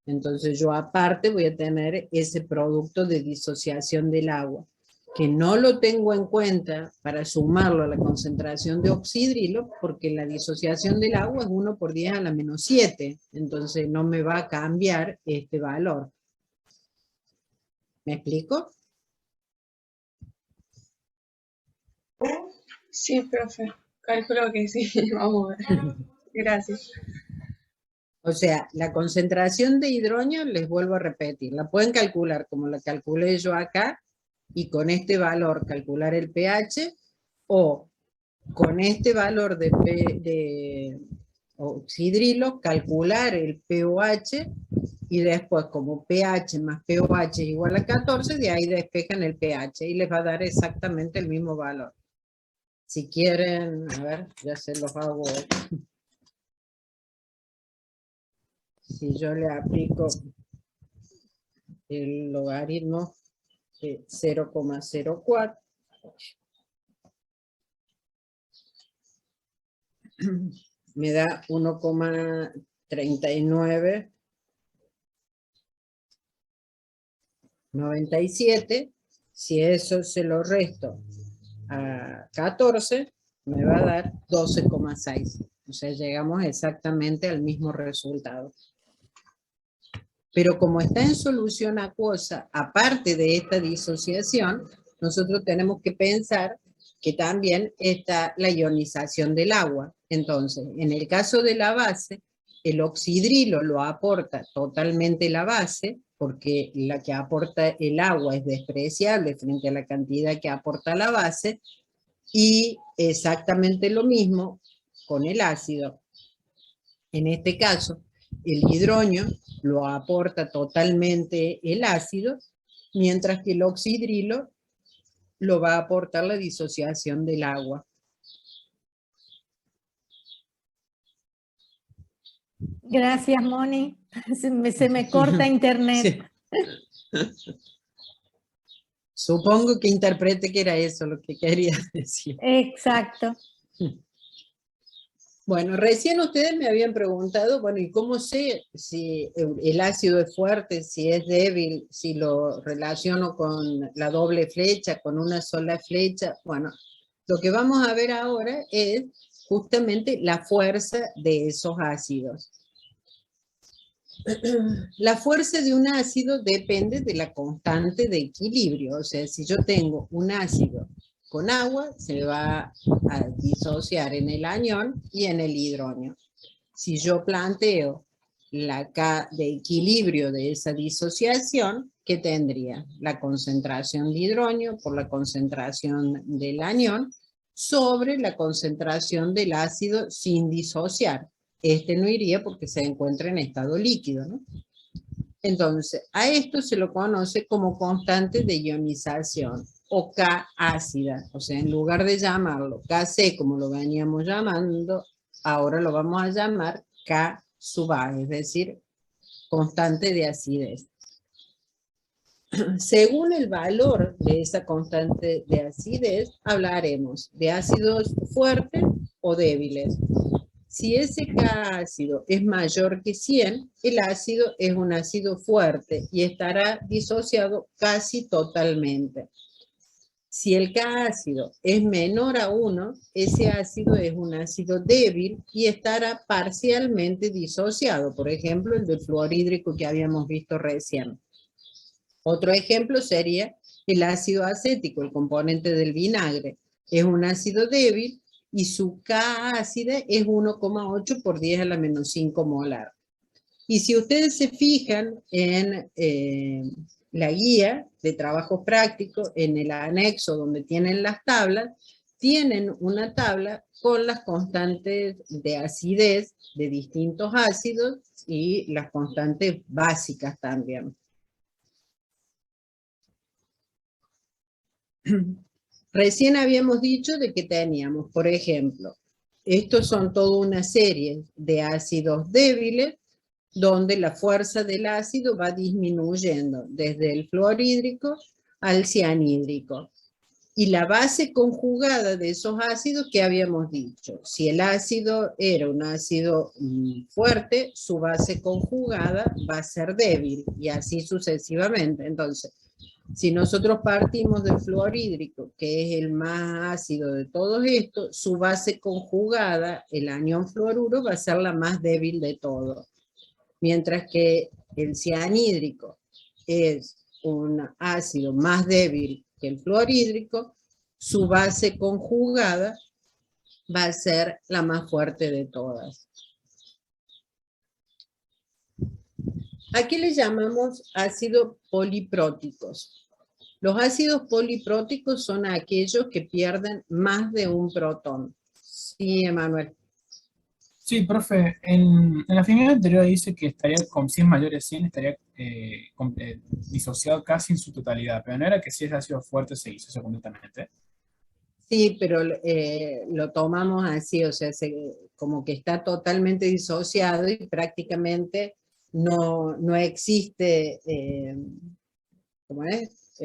Entonces yo aparte voy a tener ese producto de disociación del agua, que no lo tengo en cuenta para sumarlo a la concentración de oxidrilo, porque la disociación del agua es 1 por 10 a la menos 7, entonces no me va a cambiar este valor. ¿Me explico? sí, profe. Calculo que sí. Vamos a ver. Gracias. O sea, la concentración de hidronio, les vuelvo a repetir, la pueden calcular como la calculé yo acá, y con este valor calcular el pH, o con este valor de oxidrilo calcular el pOH, y después como pH más pOH igual a 14, de ahí despejan el pH y les va a dar exactamente el mismo valor. Si quieren, a ver, ya se los hago. Si yo le aplico el logaritmo de 0,04, me da 1,3997. Si eso se lo resto a 14, me va a dar 12,6. O sea, llegamos exactamente al mismo resultado. Pero como está en solución acuosa, aparte de esta disociación, nosotros tenemos que pensar que también está la ionización del agua. Entonces, en el caso de la base, el oxidrilo lo aporta totalmente la base, porque la que aporta el agua es despreciable frente a la cantidad que aporta la base, y exactamente lo mismo con el ácido. En este caso, el hidroño lo aporta totalmente el ácido, mientras que el oxidrilo lo va a aportar la disociación del agua. Gracias, Moni. Se me corta internet. Sí. Supongo que interprete que era eso lo que quería decir. Exacto. Bueno, recién ustedes me habían preguntado, bueno, ¿y cómo sé si el ácido es fuerte, si es débil, si lo relaciono con la doble flecha, con una sola flecha? Bueno, lo que vamos a ver ahora es justamente la fuerza de esos ácidos. La fuerza de un ácido depende de la constante de equilibrio, o sea, si yo tengo un ácido con agua, se va a disociar en el anión y en el hidroño. Si yo planteo la K de equilibrio de esa disociación, ¿qué tendría? La concentración de hidroño por la concentración del anión sobre la concentración del ácido sin disociar. Este no iría porque se encuentra en estado líquido, ¿no? Entonces, a esto se lo conoce como constante de ionización, o K ácida. O sea, en lugar de llamarlo Kc como lo veníamos llamando, ahora lo vamos a llamar K sub A, es decir, constante de acidez. Según el valor de esa constante de acidez, hablaremos de ácidos fuertes o débiles. Si ese K ácido es mayor que 100, el ácido es un ácido fuerte y estará disociado casi totalmente. Si el K ácido es menor a 1, ese ácido es un ácido débil y estará parcialmente disociado. Por ejemplo, el del fluorhídrico que habíamos visto recién. Otro ejemplo sería el ácido acético, el componente del vinagre. Es un ácido débil y su K ácida es 1,8 por 10 a la menos 5 molar. Y si ustedes se fijan en la guía de trabajo práctico, en el anexo donde tienen las tablas, tienen una tabla con las constantes de acidez de distintos ácidos y las constantes básicas también. Recién habíamos dicho de que teníamos, por ejemplo, estos son toda una serie de ácidos débiles donde la fuerza del ácido va disminuyendo desde el fluorhídrico al cianhídrico. Y la base conjugada de esos ácidos, ¿qué habíamos dicho? Si el ácido era un ácido fuerte, su base conjugada va a ser débil y así sucesivamente. Entonces, si nosotros partimos del fluorhídrico, que es el más ácido de todos estos, su base conjugada, el anión fluoruro, va a ser la más débil de todos. Mientras que el cianhídrico es un ácido más débil que el fluorhídrico, su base conjugada va a ser la más fuerte de todas. ¿A qué le llamamos ácidos polipróticos? Los ácidos polipróticos son aquellos que pierden más de un protón. Sí, Emanuel. Sí, profe, en la figura anterior dice que estaría con 100 mayores 100, estaría disociado casi en su totalidad, pero no era que si es ácido fuerte se disocia completamente. Sí, pero lo tomamos así, o sea, como que está totalmente disociado y prácticamente no existe, ¿cómo es?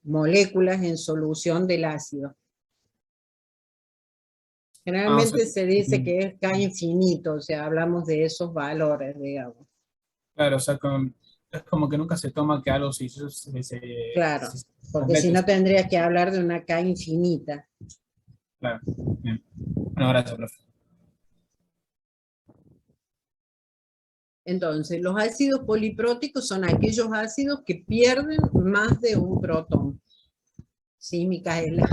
Moléculas en solución del ácido. Generalmente o sea, se dice que es K infinito, o sea, hablamos de esos valores, digamos. claro, o sea, es como que nunca se toma que algo se Claro, porque si no tendrías que hablar de una K infinita. Claro, bien. Bueno, gracias, profe. Entonces, los ácidos polipróticos son aquellos ácidos que pierden más de un protón. Sí, Micaela.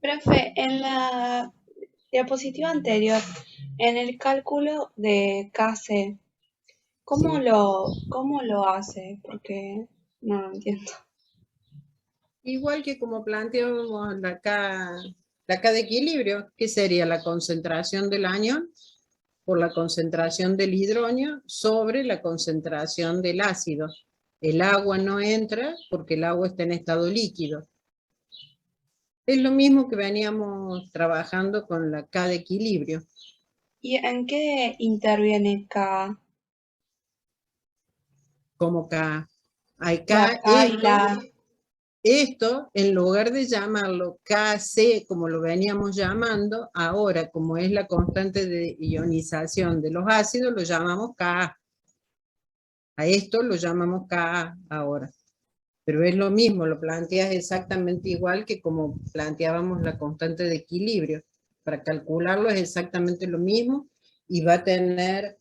Profe, en la diapositiva anterior, en el cálculo de KC, Sí. cómo lo hace? Porque no lo entiendo. Igual que como planteamos la K de equilibrio, que sería la concentración del anión por la concentración del hidrógeno sobre la concentración del ácido. El agua no entra porque el agua está en estado líquido. Es lo mismo que veníamos trabajando con la K de equilibrio. ¿Y en qué interviene K? Como K. Hay La K, K y la... esto, en lugar de llamarlo Kc, como lo veníamos llamando, ahora, como es la constante de ionización de los ácidos, lo llamamos Ka. A esto lo llamamos Ka ahora. Pero es lo mismo, lo planteas exactamente igual que como planteábamos la constante de equilibrio. Para calcularlo es exactamente lo mismo y va a tener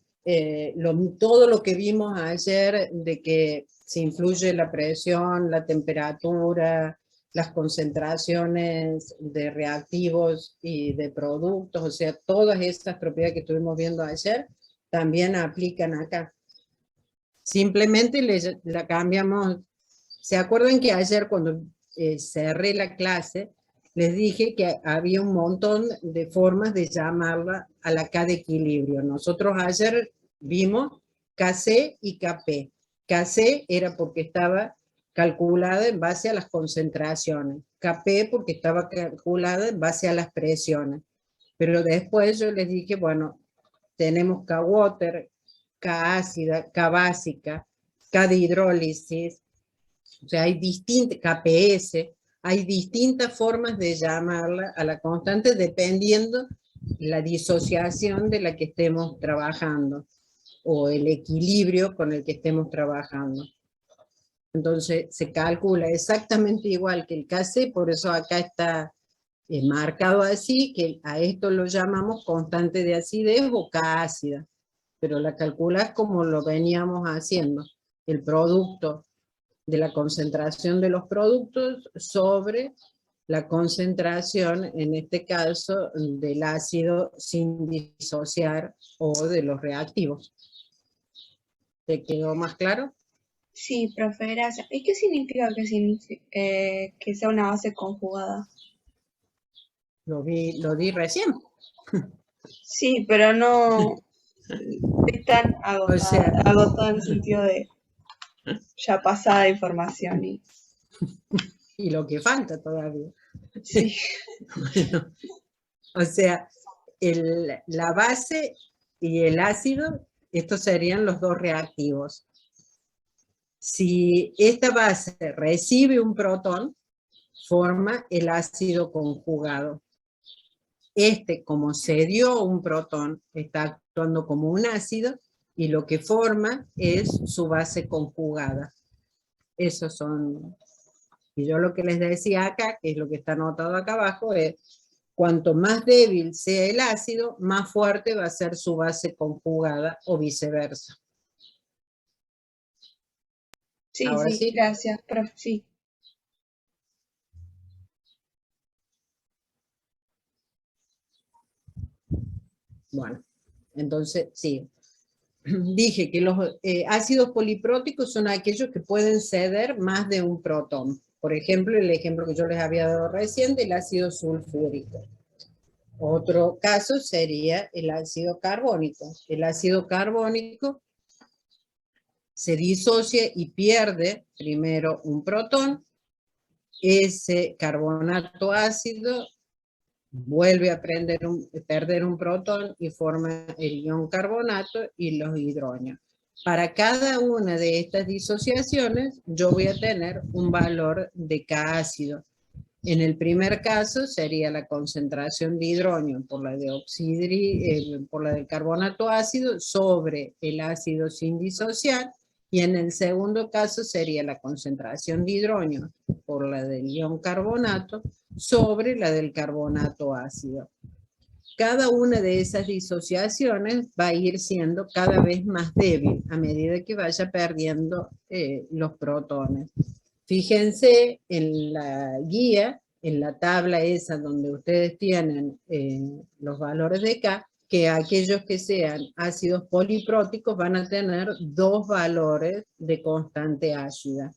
todo lo que vimos ayer de que se influye la presión, la temperatura, las concentraciones de reactivos y de productos, o sea, todas estas propiedades que estuvimos viendo ayer también aplican acá. Simplemente la cambiamos. ¿Se acuerdan que ayer cuando cerré la clase les dije que había un montón de formas de llamarla a la K de equilibrio? Nosotros ayer vimos Kc y Kp. Kc era porque estaba calculada en base a las concentraciones. Kp porque estaba calculada en base a las presiones. Pero después yo les dije, bueno, tenemos K-water, K-ácida, K-básica, K de hidrólisis. O sea, hay distintas, KPS, hay distintas formas de llamarla a la constante dependiendo la disociación de la que estemos trabajando o el equilibrio con el que estemos trabajando. Entonces se calcula exactamente igual que el Kc, por eso acá está marcado así, que a esto lo llamamos constante de acidez o K ácida, pero la calculas como lo veníamos haciendo, el producto de la concentración de los productos sobre la concentración, en este caso, del ácido sin disociar o de los reactivos. ¿Te quedó más claro? Sí, profe, gracias. ¿Y qué significa que sea una base conjugada? Lo di recién. Sí, pero no estoy tan O sea, agotada en el sentido de ya pasada información. y lo que falta todavía. Sí, Bueno, o sea, la base y el ácido, estos serían los dos reactivos. Si esta base recibe un protón, forma el ácido conjugado. Como se dio un protón, está actuando como un ácido y lo que forma es su base conjugada. Esos son, y yo lo que les decía acá, que es lo que está anotado acá abajo, es cuanto más débil sea el ácido, más fuerte va a ser su base conjugada o viceversa. sí, Ahora sí, sí. gracias, profe, sí. Bueno, entonces, sí. Dije que los ácidos polipróticos son aquellos que pueden ceder más de un protón. Por ejemplo, el ejemplo que yo les había dado recién del ácido sulfúrico. Otro caso sería el ácido carbónico. El ácido carbónico se disocia y pierde primero un protón. Ese carbonato ácido vuelve a perder un protón y forma el ion carbonato y los hidrógenos. Para cada una de estas disociaciones, yo voy a tener un valor de K ácido. En el primer caso sería la concentración de hidrógeno por la de por la del carbonato ácido sobre el ácido sin disociar, y en el segundo caso sería la concentración de hidrógeno por la del ion carbonato sobre la del carbonato ácido. Cada una de esas disociaciones va a ir siendo cada vez más débil a medida que vaya perdiendo los protones. Fíjense en la guía en la tabla esa donde ustedes tienen los valores de K, que aquellos que sean ácidos polipróticos van a tener 2 valores de constante ácida.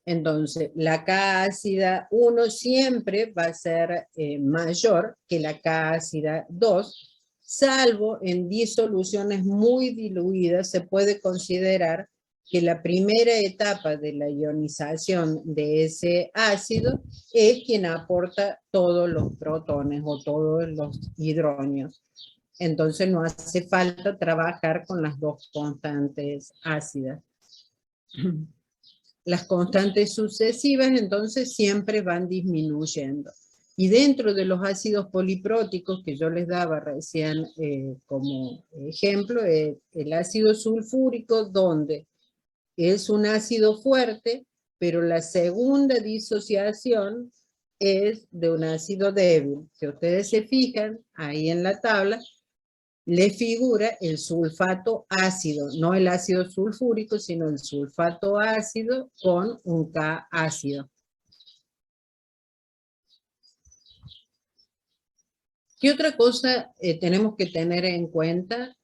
Entonces, la K ácida 1 siempre va a ser mayor que la K ácida 2, salvo en disoluciones muy diluidas se puede considerar que la primera etapa de la ionización de ese ácido es quien aporta todos los protones o todos los hidronios. Entonces no hace falta trabajar con las 2 constantes ácidas. Las constantes sucesivas entonces siempre van disminuyendo. Y dentro de los ácidos polipróticos que yo les daba recién como ejemplo, el ácido sulfúrico, donde es un ácido fuerte, pero la segunda disociación es de un ácido débil. Si ustedes se fijan, ahí en la tabla, le figura el sulfato ácido, no el ácido sulfúrico, sino el sulfato ácido con un K ácido. ¿Qué otra cosa tenemos que tener en cuenta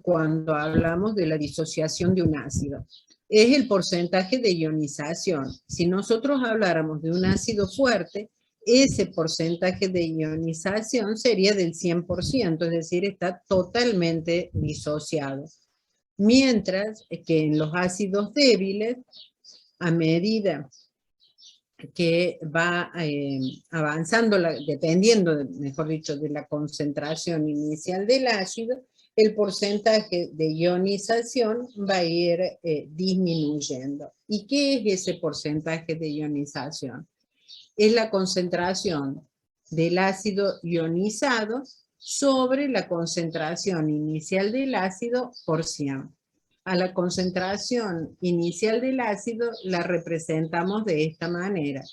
cuando hablamos de la disociación de un ácido? Es el porcentaje de ionización. Si nosotros habláramos de un ácido fuerte, ese porcentaje de ionización sería del 100%, es decir, está totalmente disociado. Mientras que en los ácidos débiles, a medida que va avanzando, dependiendo, mejor dicho, de la concentración inicial del ácido, el porcentaje de ionización va a ir disminuyendo. ¿Y qué es ese porcentaje de ionización? Es la concentración del ácido ionizado sobre la concentración inicial del ácido por 100. A la concentración inicial del ácido la representamos de esta manera.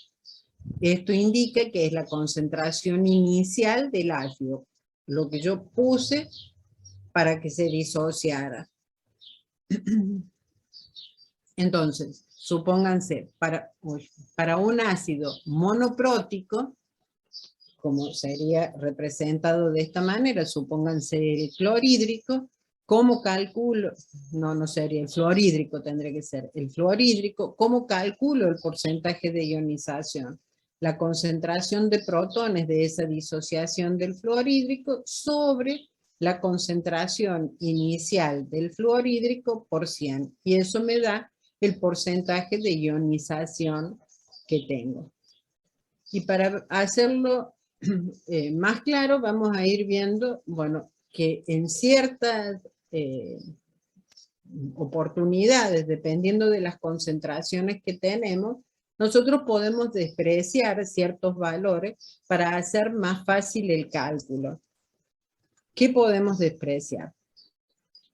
Esto indica que es la concentración inicial del ácido, lo que yo puse para que se disociara. Entonces, supónganse, para un ácido monoprótico, como sería representado de esta manera, supónganse el clorhídrico, ¿cómo calculo? No sería el fluorhídrico, tendría que ser el fluorhídrico. ¿Cómo calculo el porcentaje de ionización? La concentración de protones de esa disociación del fluorhídrico sobre la concentración inicial del fluorhídrico por 100. Y eso me da el porcentaje de ionización que tengo. Y para hacerlo más claro, vamos a ir viendo, bueno, que en ciertas oportunidades, dependiendo de las concentraciones que tenemos, nosotros podemos despreciar ciertos valores para hacer más fácil el cálculo. ¿Qué podemos despreciar?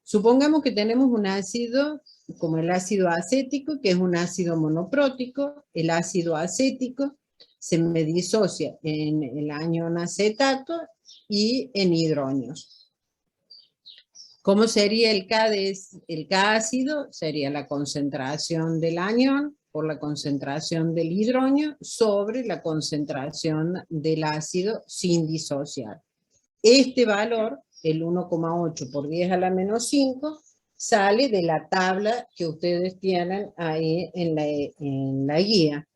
Supongamos que tenemos un ácido como el ácido acético, que es un ácido monoprótico. El ácido acético se me disocia en el anión acetato y en hidronios. ¿Cómo sería el K ácido? Sería la concentración del anión por la concentración del hidronio sobre la concentración del ácido sin disociar. Este valor, el 1,8 por 10 a la menos 5, sale de la tabla que ustedes tienen ahí en la guía.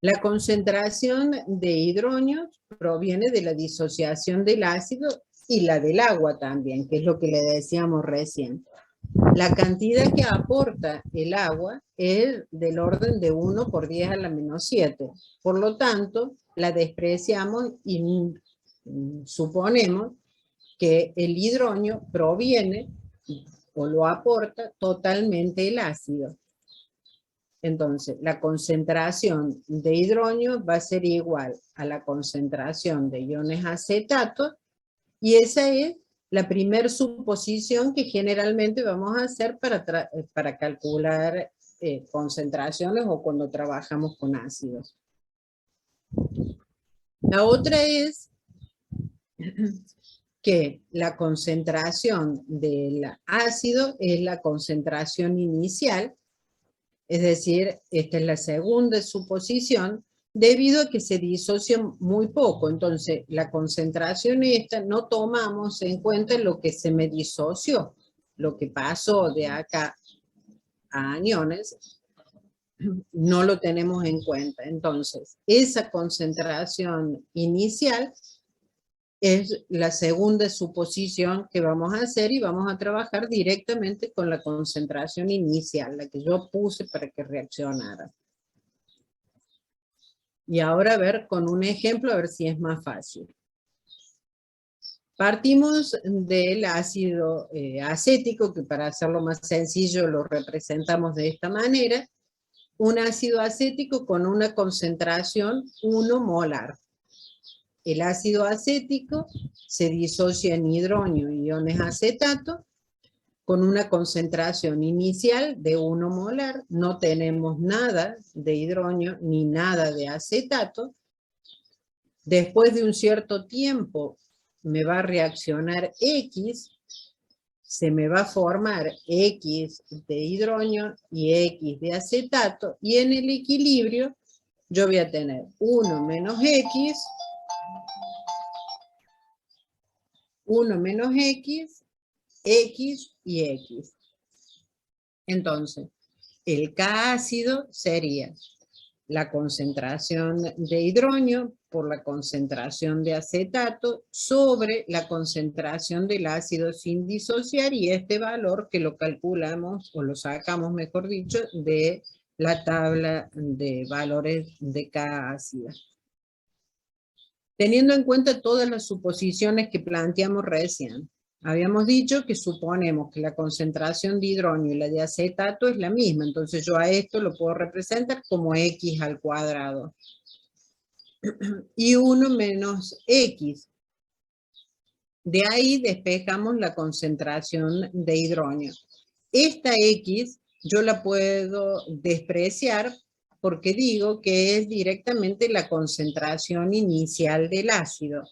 La concentración de hidronios proviene de la disociación del ácido y la del agua también, que es lo que le decíamos recién. La cantidad que aporta el agua es del orden de 1 por 10 a la menos 7. Por lo tanto, la despreciamos y suponemos que el hidronio proviene o lo aporta totalmente el ácido. Entonces, la concentración de hidronio va a ser igual a la concentración de iones acetatos, y esa es la primera suposición que generalmente vamos a hacer para calcular concentraciones o cuando trabajamos con ácidos. La otra es que la concentración del ácido es la concentración inicial Es decir, esta es la segunda suposición, debido a que se disocia muy poco. Entonces, la concentración esta no tomamos en cuenta lo que se me disoció, lo que pasó de acá a aniones, no lo tenemos en cuenta. Entonces, esa concentración inicial es la segunda suposición que vamos a hacer y vamos a trabajar directamente con la concentración inicial, la que yo puse para que reaccionara. Y ahora a ver con un ejemplo, a ver si es más fácil. Partimos del ácido acético, que para hacerlo más sencillo lo representamos de esta manera. Un ácido acético con una concentración 1 molar. El ácido acético se disocia en hidrógeno y iones acetato con una concentración inicial de 1 molar. No tenemos nada de hidrógeno ni nada de acetato. Después de un cierto tiempo me va a reaccionar X, se me va a formar X de hidrógeno y X de acetato, y en el equilibrio yo voy a tener 1 menos X, 1 menos X, X y X. Entonces, el K ácido sería la concentración de hidrógeno por la concentración de acetato sobre la concentración del ácido sin disociar, y este valor que lo calculamos, o lo sacamos mejor dicho, de la tabla de valores de K ácida. Teniendo en cuenta todas las suposiciones que planteamos recién, habíamos dicho que suponemos que la concentración de hidrógeno y la de acetato es la misma, entonces yo a esto lo puedo representar como X al cuadrado. Y 1 menos X. De ahí despejamos la concentración de hidrógeno. Esta X yo la puedo despreciar porque digo que es directamente la concentración inicial del ácido.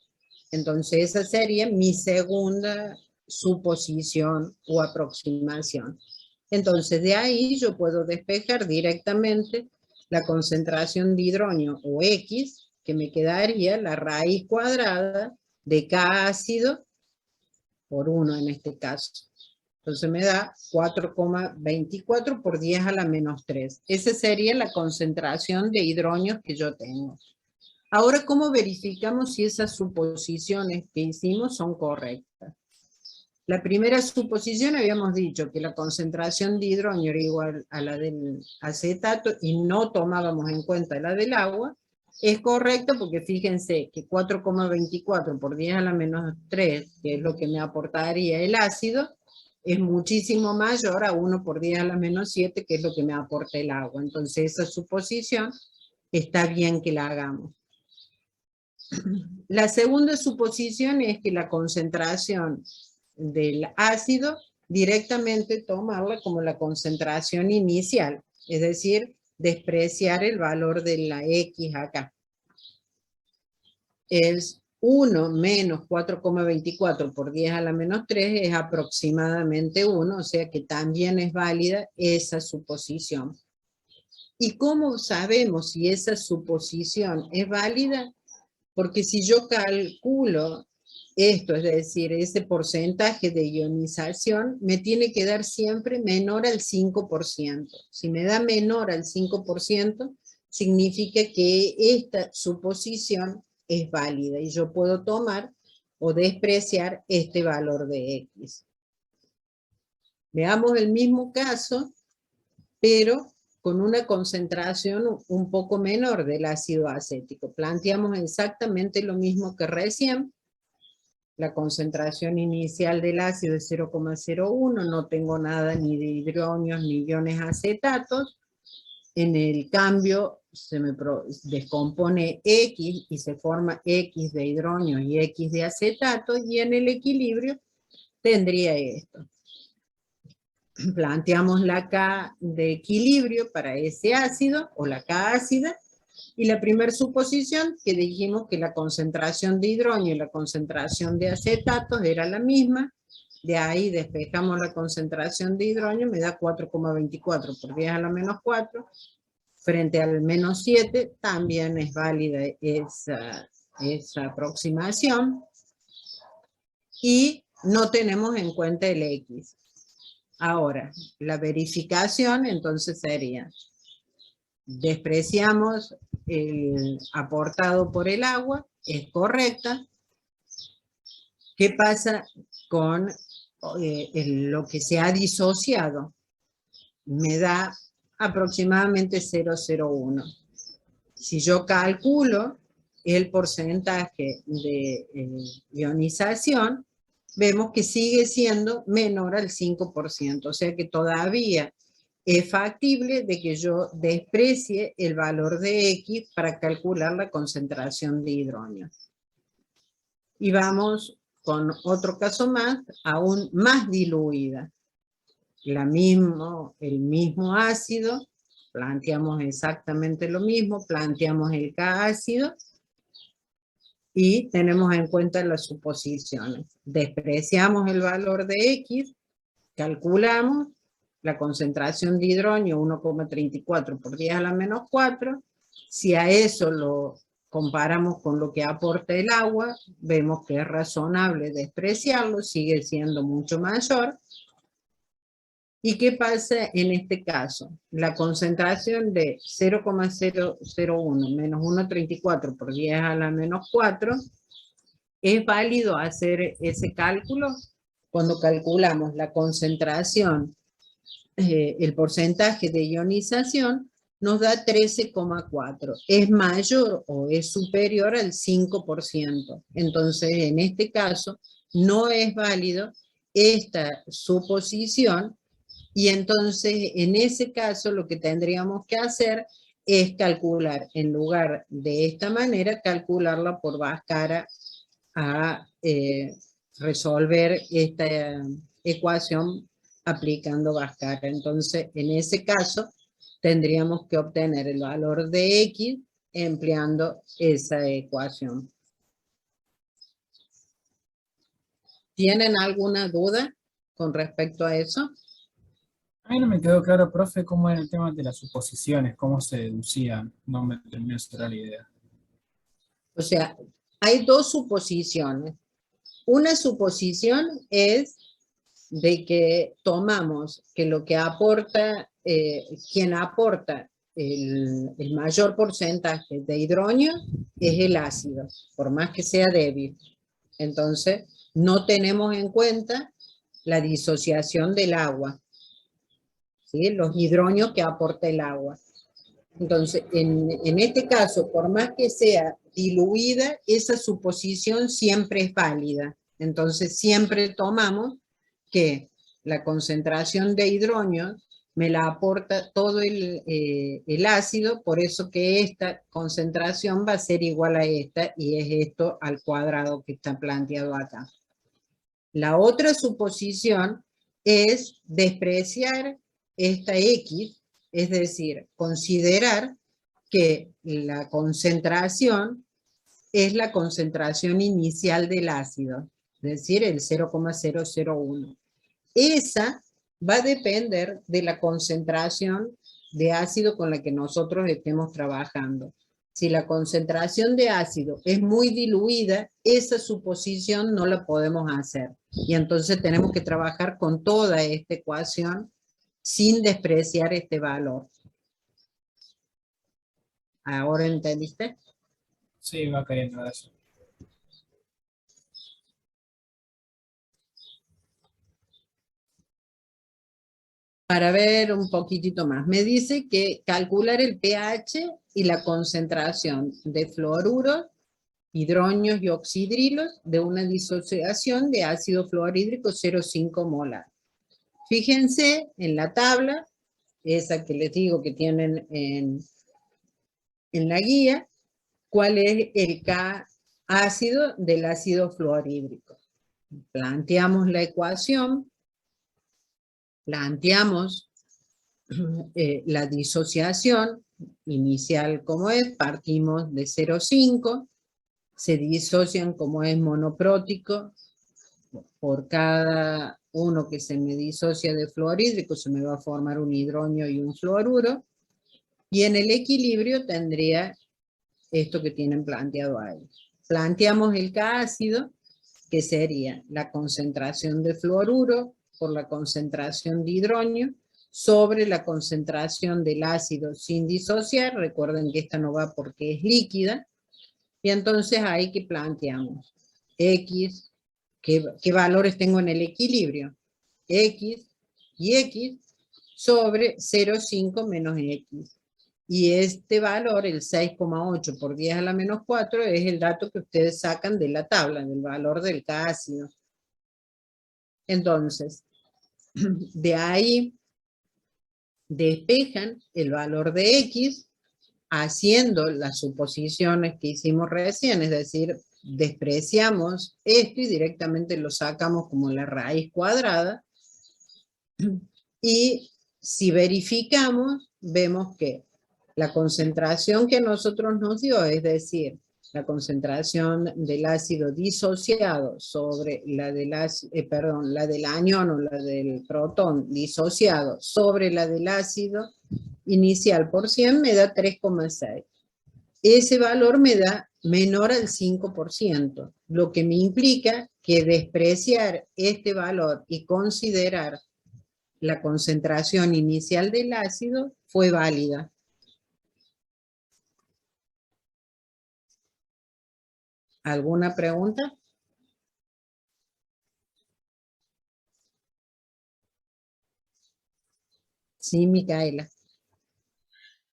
Entonces esa sería mi segunda suposición o aproximación. Entonces de ahí yo puedo despejar directamente la concentración de hidrógeno o X, que me quedaría la raíz cuadrada de K ácido por 1 en este caso. Entonces me da 4,24 por 10 a la menos 3. Esa sería la concentración de hidrógenos que yo tengo. Ahora, ¿cómo verificamos si esas suposiciones que hicimos son correctas? La primera suposición habíamos dicho que la concentración de hidrógeno era igual a la del acetato y no tomábamos en cuenta la del agua. Es correcto porque fíjense que 4,24 por 10 a la menos 3, que es lo que me aportaría el ácido, es muchísimo mayor a 1 por 10 a la menos 7, que es lo que me aporta el agua. Entonces esa suposición está bien que la hagamos. La segunda suposición es que la concentración del ácido directamente tomarla como la concentración inicial, es decir, despreciar el valor de la X acá. Es 1 menos 4,24 por 10 a la menos 3 es aproximadamente 1, o sea que también es válida esa suposición. ¿Y cómo sabemos si esa suposición es válida? Porque si yo calculo esto, es decir, ese porcentaje de ionización, me tiene que dar siempre menor al 5%. Si me da menor al 5%, significa que esta suposición es válida y yo puedo tomar o despreciar este valor de X. Veamos el mismo caso, pero con una concentración un poco menor del ácido acético. Planteamos exactamente lo mismo que recién. La concentración inicial del ácido es 0,01, no tengo nada ni de hidrógenos ni iones acetatos. En el cambio se me descompone X y se forma X de hidrógeno y X de acetato, y en el equilibrio tendría esto. Planteamos la K de equilibrio para ese ácido, o la K ácida, y la primera suposición que dijimos que la concentración de hidrógeno y la concentración de acetatos era la misma, de ahí despejamos la concentración de hidrógeno, me da 4,24 por 10 a la menos 4, frente al menos 7, también es válida esa aproximación, y no tenemos en cuenta el X. Ahora, la verificación entonces sería, despreciamos el aportado por el agua, es correcta. ¿Qué pasa con lo que se ha disociado? Me da aproximadamente 0,01. Si yo calculo el porcentaje de ionización, vemos que sigue siendo menor al 5%, o sea que todavía es factible de que yo desprecie el valor de X para calcular la concentración de hidrógeno. Y vamos con otro caso más, aún más diluida. El mismo ácido, planteamos exactamente lo mismo, planteamos el K ácido, y tenemos en cuenta las suposiciones. Despreciamos el valor de X, calculamos la concentración de hidrógeno 1,34 por 10 a la menos 4. Si a eso lo comparamos con lo que aporta el agua, vemos que es razonable despreciarlo, sigue siendo mucho mayor. ¿Y qué pasa en este caso? La concentración de 0,001 menos 1,34 por 10 a la menos 4, ¿es válido hacer ese cálculo? Cuando calculamos la concentración, el porcentaje de ionización, nos da 13,4. Es mayor o es superior al 5%. Entonces, en este caso, no es válido esta suposición. Y entonces, en ese caso, lo que tendríamos que hacer es calcular, en lugar de esta manera, calcularla por Bhaskara a resolver esta ecuación aplicando Bhaskara. Entonces, en ese caso, tendríamos que obtener el valor de X empleando esa ecuación. ¿Tienen alguna duda con respecto a eso? A mí no me quedó claro, profe, cómo era el tema de las suposiciones, cómo se deducían. No me terminó de cerrar la idea. O sea, hay dos suposiciones. Una suposición es de que tomamos que lo que aporta, quien aporta el mayor porcentaje de hidrógeno es el ácido, por más que sea débil. Entonces, no tenemos en cuenta la disociación del agua, ¿sí? Los hidrógenos que aporta el agua. Entonces, en este caso, por más que sea diluida, esa suposición siempre es válida. Entonces, siempre tomamos que la concentración de hidrógeno me la aporta todo el ácido, por eso que esta concentración va a ser igual a esta, y es esto al cuadrado que está planteado acá. La otra suposición es despreciar esta X, es decir, considerar que la concentración es la concentración inicial del ácido, es decir, el 0,001. Esa va a depender de la concentración de ácido con la que nosotros estemos trabajando. Si la concentración de ácido es muy diluida, esa suposición no la podemos hacer. Y entonces tenemos que trabajar con toda esta ecuación sin despreciar este valor. ¿Ahora entendiste? Sí, va cayendo eso. Para ver un poquitito más, me dice que calcular el pH y la concentración de fluoruros, hidrógenos y oxidrilos de una disociación de ácido fluorhídrico 0,5 molar. Fíjense en la tabla, esa que les digo que tienen en la guía, cuál es el K ácido del ácido fluorhídrico. Planteamos la ecuación, planteamos la disociación inicial como es, partimos de 0,5, se disocian como es monoprótico por cada uno que se me disocia de fluorhídrico se me va a formar un hidronio y un fluoruro, y en el equilibrio tendría esto que tienen planteado ahí. Planteamos el K ácido, que sería la concentración de fluoruro por la concentración de hidronio sobre la concentración del ácido sin disociar. Recuerden que esta no va porque es líquida. Y entonces ahí que planteamos X, ¿qué valores tengo en el equilibrio? X y X sobre 0,5 menos X. Y este valor, el 6,8 por 10 a la menos 4, es el dato que ustedes sacan de la tabla, del valor del K ácido. Entonces, de ahí despejan el valor de X haciendo las suposiciones que hicimos recién, es decir, despreciamos esto y directamente lo sacamos como la raíz cuadrada. Y si verificamos, vemos que la concentración que a nosotros nos dio, es decir, la concentración del ácido disociado sobre la del, la del anión o la del protón disociado sobre la del ácido inicial por 100 me da 3,6. Ese valor me da menor al 5%, lo que me implica que despreciar este valor y considerar la concentración inicial del ácido fue válida. ¿Alguna pregunta? Sí, Micaela.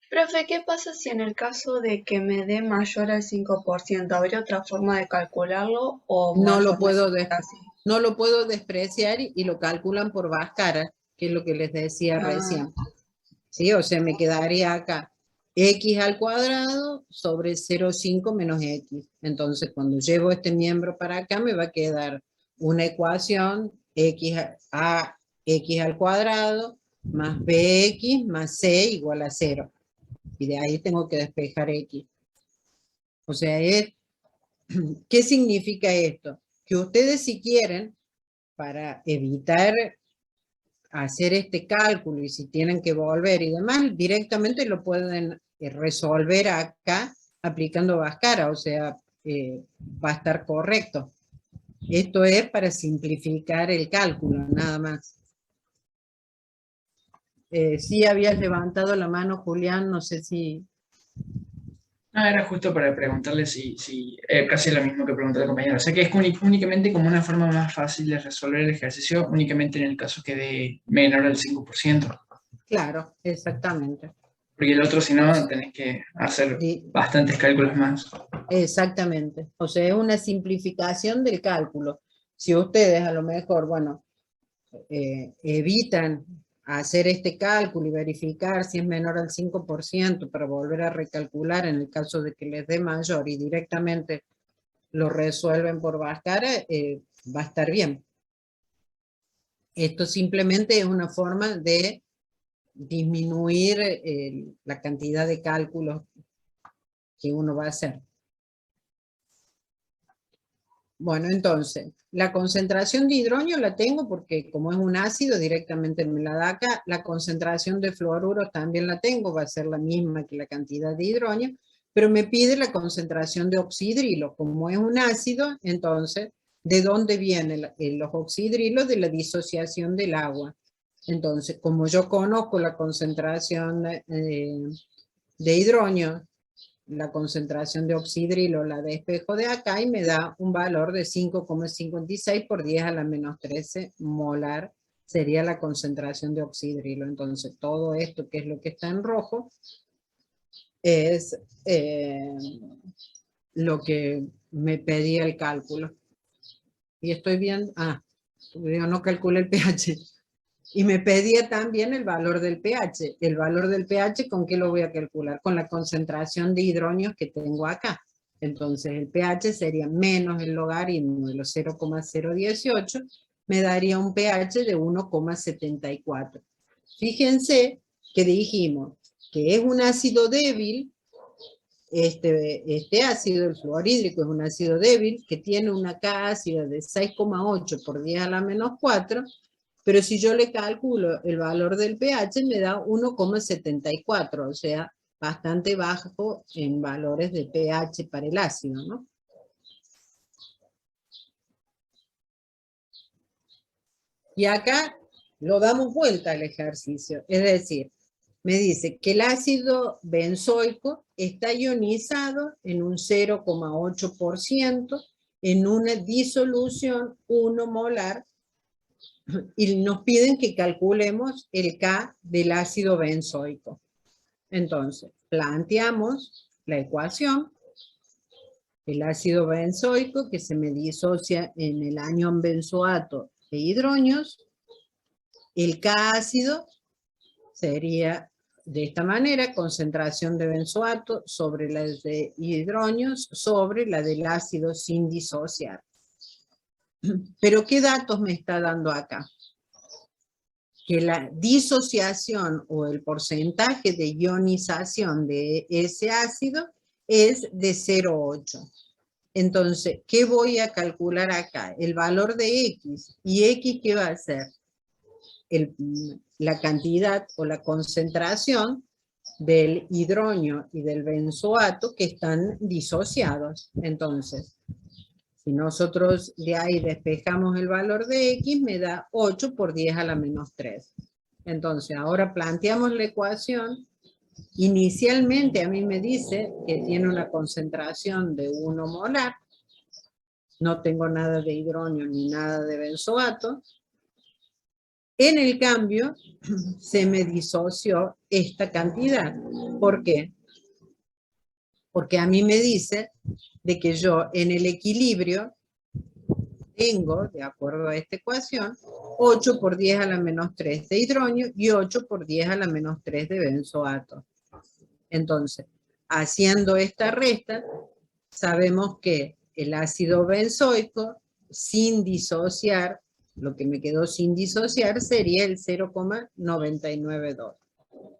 Profe, ¿qué pasa si en el caso de que me dé mayor al 5%, habría otra forma de calcularlo o No más lo o menos puedo así? No lo puedo despreciar y lo calculan por Bhaskara, que es lo que les decía recién. ¿Sí? O sea, me quedaría acá x al cuadrado sobre 0,5 menos x. Entonces, cuando llevo este miembro para acá, me va a quedar una ecuación x al cuadrado más bx más c igual a 0. Y de ahí tengo que despejar x. O sea, ¿qué significa esto? Que ustedes si quieren, para evitar hacer este cálculo y si tienen que volver y demás, directamente lo pueden resolver acá aplicando Bhaskara, o sea, va a estar correcto. Esto es para simplificar el cálculo, nada más. Sí habías levantado la mano, Julián, no sé si... No, era justo para preguntarle si casi lo mismo que pregunté al compañero. O sea que es únicamente como una forma más fácil de resolver el ejercicio, únicamente en el caso que dé menor al 5%. Claro, exactamente. Porque el otro, si no, tenés que hacer bastantes cálculos más. Exactamente. O sea, es una simplificación del cálculo. Si ustedes a lo mejor, bueno, evitan hacer este cálculo y verificar si es menor al 5% para volver a recalcular en el caso de que les dé mayor y directamente lo resuelven por Bhaskara, va a estar bien. Esto simplemente es una forma de disminuir la cantidad de cálculos que uno va a hacer. Bueno, entonces, la concentración de hidronio la tengo porque como es un ácido directamente me la da acá. La concentración de fluoruro también la tengo, va a ser la misma que la cantidad de hidronio, pero me pide la concentración de oxidrilo. Como es un ácido, entonces, ¿de dónde vienen los oxidrilos? De la disociación del agua. Entonces, como yo conozco la concentración de hidronio, la concentración de oxidrilo la despejo de acá y me da un valor de 5,56 por 10 a la menos 13 molar sería la concentración de oxidrilo. Entonces todo esto que es lo que está en rojo es lo que me pedía el cálculo. Y estoy viendo, yo no calculé el pH. Y me pedía también el valor del pH. El valor del pH, ¿con qué lo voy a calcular? Con la concentración de hidronios que tengo acá. Entonces el pH sería menos el logaritmo de los 0,018, me daría un pH de 1,74. Fíjense que dijimos que es un ácido débil este ácido, el fluorhídrico, es un ácido débil que tiene una K ácida de 6,8 por 10 a la menos 4, pero si yo le calculo el valor del pH me da 1,74, o sea, bastante bajo en valores de pH para el ácido, ¿no? Y acá lo damos vuelta al ejercicio, es decir, me dice que el ácido benzoico está ionizado en un 0,8% en una disolución 1 molar y nos piden que calculemos el K del ácido benzoico. Entonces, planteamos la ecuación. El ácido benzoico que se me disocia en el anión benzoato de hidronios. El K ácido sería de esta manera: concentración de benzoato sobre la de hidronios sobre la del ácido sin disociar. Pero ¿qué datos me está dando acá? Que la disociación o el porcentaje de ionización de ese ácido es de 0,8. Entonces, ¿qué voy a calcular acá? El valor de X. ¿Y X qué va a ser? La cantidad o la concentración del hidronio y del benzoato que están disociados. Entonces, si nosotros de ahí despejamos el valor de X, me da 8 por 10 a la menos 3. Entonces, ahora planteamos la ecuación. Inicialmente a mí me dice que tiene una concentración de 1 molar. No tengo nada de hidronio ni nada de benzoato. En el cambio, se me disoció esta cantidad. ¿Por qué? Porque a mí me dice de que yo en el equilibrio tengo, de acuerdo a esta ecuación, 8 por 10 a la menos 3 de hidronio y 8 por 10 a la menos 3 de benzoato. Entonces, haciendo esta resta, sabemos que el ácido benzoico, sin disociar, lo que me quedó sin disociar sería el 0,992.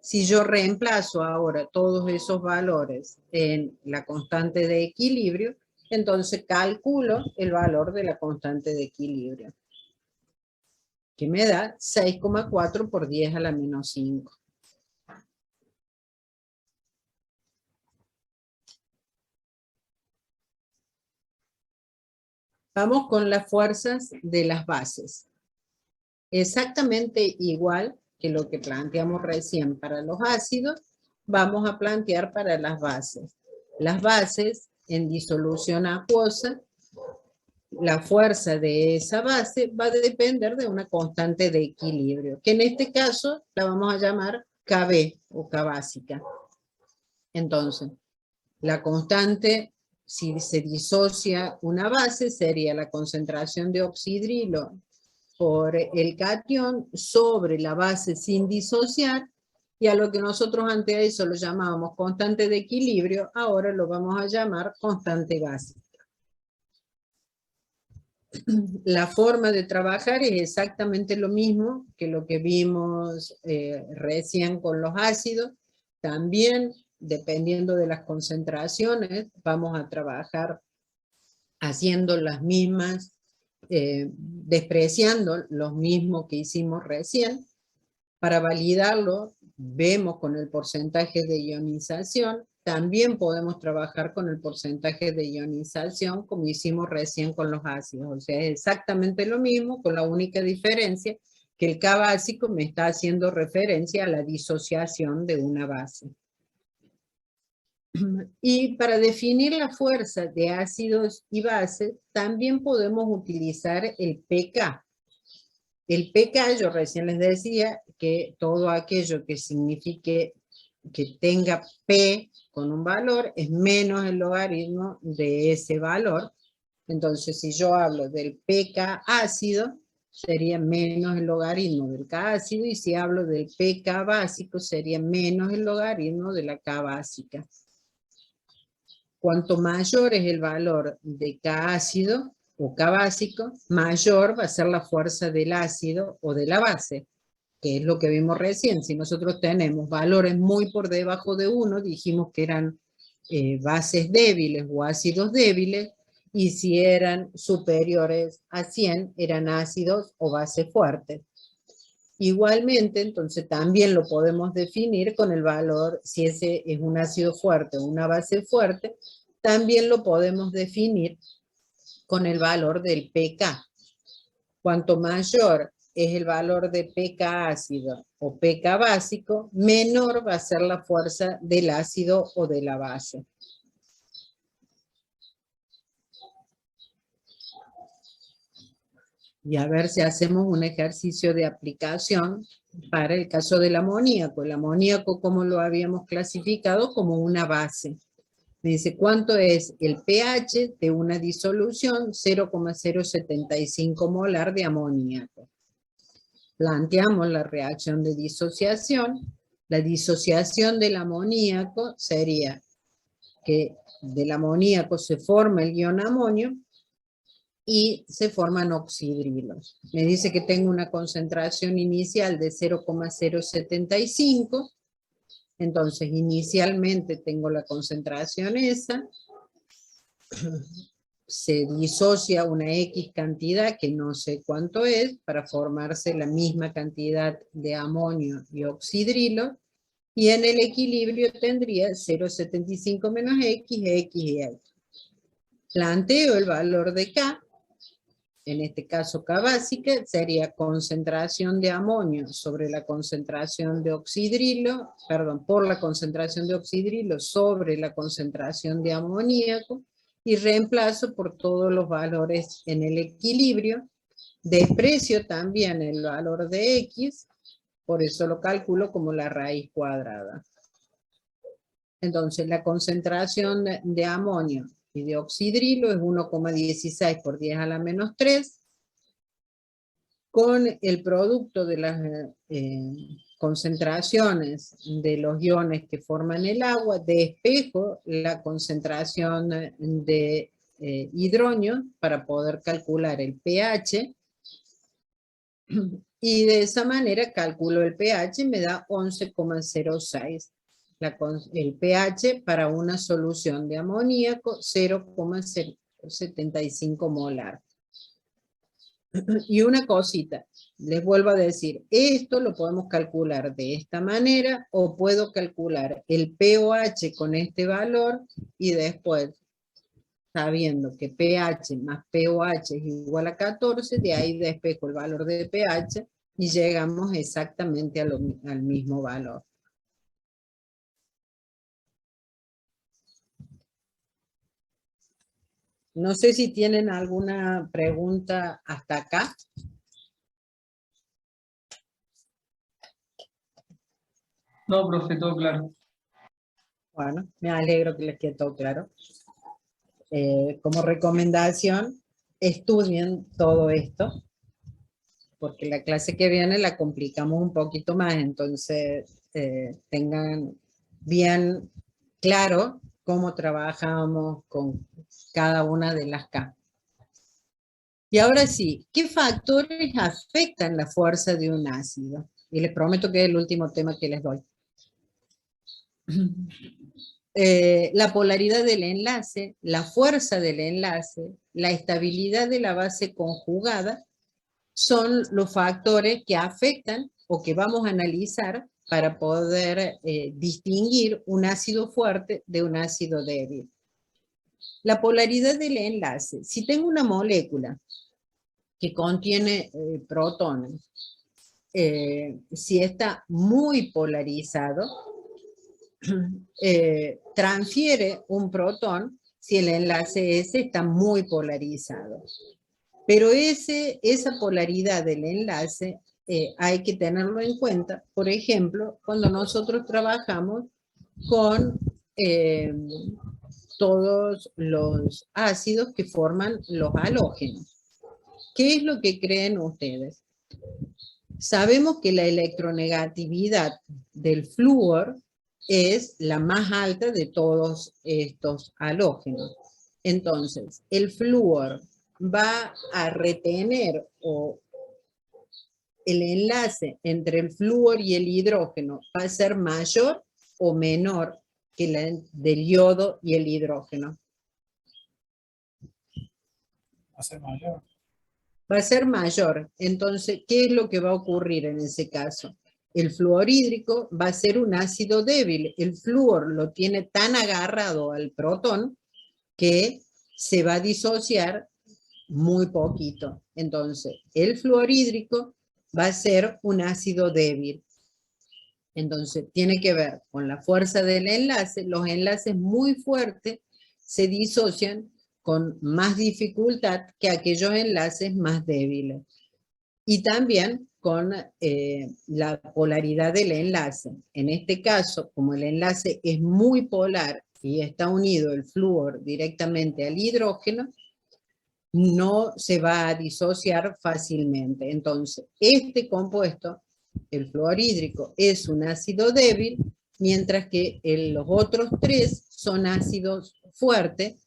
Si yo reemplazo ahora todos esos valores en la constante de equilibrio, entonces calculo el valor de la constante de equilibrio, que me da 6,4 por 10 a la menos 5. Vamos con las fuerzas de las bases. Exactamente igual que lo que planteamos recién para los ácidos, vamos a plantear para las bases. Las bases en disolución acuosa, la fuerza de esa base va a depender de una constante de equilibrio, que en este caso la vamos a llamar KB o K básica. Entonces, la constante, si se disocia una base, sería la concentración de oxidrilo por el catión sobre la base sin disociar, y a lo que nosotros antes de eso lo llamábamos constante de equilibrio, ahora lo vamos a llamar constante básica. La forma de trabajar es exactamente lo mismo que lo que vimos recién con los ácidos. También, dependiendo de las concentraciones, vamos a trabajar haciendo las mismas, despreciando los mismos que hicimos recién. Para validarlo, vemos con el porcentaje de ionización. También podemos trabajar con el porcentaje de ionización como hicimos recién con los ácidos. O sea, es exactamente lo mismo, con la única diferencia que el K básico me está haciendo referencia a la disociación de una base. Y para definir la fuerza de ácidos y bases, también podemos utilizar el pK. El pK, yo recién les decía que todo aquello que signifique que tenga P con un valor es menos el logaritmo de ese valor. Entonces, si yo hablo del pK ácido, sería menos el logaritmo del K ácido, y si hablo del pK básico, sería menos el logaritmo de la K básica. Cuanto mayor es el valor de K ácido o K básico, mayor va a ser la fuerza del ácido o de la base, que es lo que vimos recién. Si nosotros tenemos valores muy por debajo de 1, dijimos que eran bases débiles o ácidos débiles, y si eran superiores a 100 eran ácidos o bases fuertes. Igualmente, entonces también lo podemos definir con el valor, si ese es un ácido fuerte o una base fuerte, también lo podemos definir con el valor del pK. Cuanto mayor es el valor de pK ácido o pK básico, menor va a ser la fuerza del ácido o de la base. Y a ver si hacemos un ejercicio de aplicación para el caso del amoníaco. El amoníaco, como lo habíamos clasificado, como una base. Me dice, ¿cuánto es el pH de una disolución? 0,075 molar de amoníaco. Planteamos la reacción de disociación. La disociación del amoníaco sería que del amoníaco se forma el ion amonio y se forman oxidrilos. Me dice que tengo una concentración inicial de 0,075. Entonces, inicialmente tengo la concentración esa. Se disocia una X cantidad, que no sé cuánto es, para formarse la misma cantidad de amonio y oxidrilo. Y en el equilibrio tendría 0,75 menos X, X y X. Planteo el valor de K. En este caso K básica sería concentración de amonio sobre la concentración de oxidrilo, perdón, por la concentración de oxidrilo sobre la concentración de amoníaco, y reemplazo por todos los valores en el equilibrio. Desprecio también el valor de X, por eso lo calculo como la raíz cuadrada. Entonces la concentración de amonio y de oxidrilo es 1,16 por 10 a la menos 3, con el producto de las concentraciones de los iones que forman el agua, despejo la concentración de hidrógeno para poder calcular el pH, y de esa manera calculo el pH y me da 11,06. El pH para una solución de amoníaco 0,075 molar. Y una cosita, les vuelvo a decir, esto lo podemos calcular de esta manera, o puedo calcular el pOH con este valor y después, sabiendo que pH más pOH es igual a 14, de ahí despejo el valor de pH y llegamos exactamente al mismo valor. No sé si tienen alguna pregunta hasta acá. No, profe, todo claro. Bueno, me alegro que les quede todo claro. Como recomendación, estudien todo esto, porque la clase que viene la complicamos un poquito más, entonces tengan bien claro cómo trabajamos con cada una de las K. Y ahora sí, ¿qué factores afectan la fuerza de un ácido? Y les prometo que es el último tema que les doy. La polaridad del enlace, la fuerza del enlace, la estabilidad de la base conjugada, son los factores que afectan o que vamos a analizar para poder distinguir un ácido fuerte de un ácido débil. La polaridad del enlace, si tengo una molécula que contiene protones, si está muy polarizado, transfiere un protón si el enlace S está muy polarizado. Pero esa polaridad del enlace hay que tenerlo en cuenta, por ejemplo, cuando nosotros trabajamos con todos los ácidos que forman los halógenos. ¿Qué es lo que creen ustedes? Sabemos que la electronegatividad del flúor es la más alta de todos estos halógenos. Entonces, el flúor va a retener, o el enlace entre el flúor y el hidrógeno va a ser mayor o menor que la del yodo y el hidrógeno. Va a ser mayor. Va a ser mayor. Entonces, ¿qué es lo que va a ocurrir en ese caso? El fluorhídrico va a ser un ácido débil. El flúor lo tiene tan agarrado al protón que se va a disociar muy poquito. Entonces, el fluorhídrico va a ser un ácido débil. Entonces, tiene que ver con la fuerza del enlace. Los enlaces muy fuertes se disocian con más dificultad que aquellos enlaces más débiles. Y también con la polaridad del enlace. En este caso, como el enlace es muy polar y está unido el flúor directamente al hidrógeno, no se va a disociar fácilmente. Entonces, este compuesto, el fluorhídrico, es un ácido débil, mientras que los otros tres son ácidos fuertes,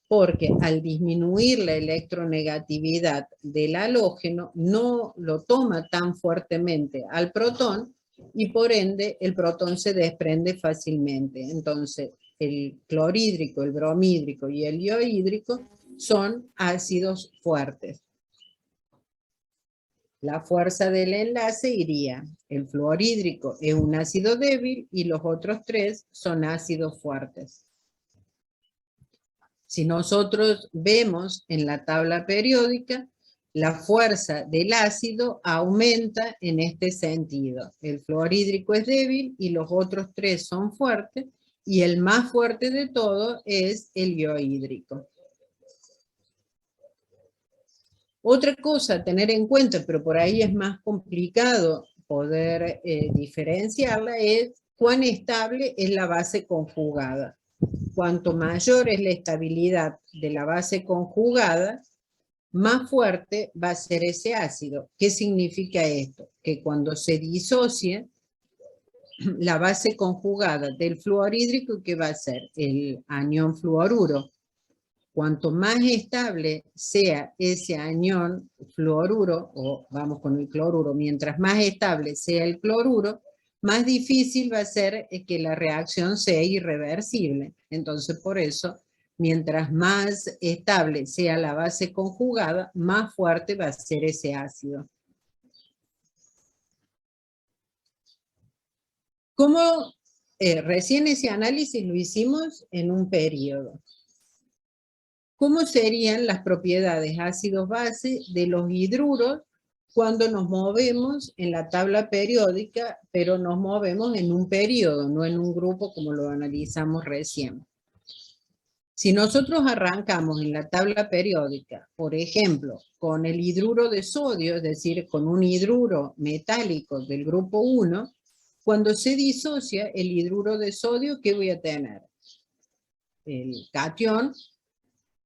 porque al disminuir la electronegatividad del halógeno, no lo toma tan fuertemente al protón, y por ende el protón se desprende fácilmente. Entonces, el clorhídrico, el bromhídrico y el iohídrico son ácidos fuertes. La fuerza del enlace iría, el fluorhídrico es un ácido débil y los otros tres son ácidos fuertes. Si nosotros vemos en la tabla periódica, la fuerza del ácido aumenta en este sentido. El fluorhídrico es débil y los otros tres son fuertes, y el más fuerte de todo es el iohídrico. Otra cosa a tener en cuenta, pero por ahí es más complicado poder diferenciarla, es cuán estable es la base conjugada. Cuanto mayor es la estabilidad de la base conjugada, más fuerte va a ser ese ácido. ¿Qué significa esto? Que cuando se disocie la base conjugada del fluorhídrico, ¿qué va a ser? El anión fluoruro. Cuanto más estable sea ese anión fluoruro, o vamos con el cloruro, mientras más estable sea el cloruro, más difícil va a ser que la reacción sea irreversible. Entonces, por eso, mientras más estable sea la base conjugada, más fuerte va a ser ese ácido. Como recién ese análisis lo hicimos en un periodo. ¿Cómo serían las propiedades ácidos-base de los hidruros cuando nos movemos en la tabla periódica, pero nos movemos en un periodo, no en un grupo como lo analizamos recién? Si nosotros arrancamos en la tabla periódica, por ejemplo, con el hidruro de sodio, es decir, con un hidruro metálico del grupo 1, cuando se disocia el hidruro de sodio, ¿qué voy a tener? El catión.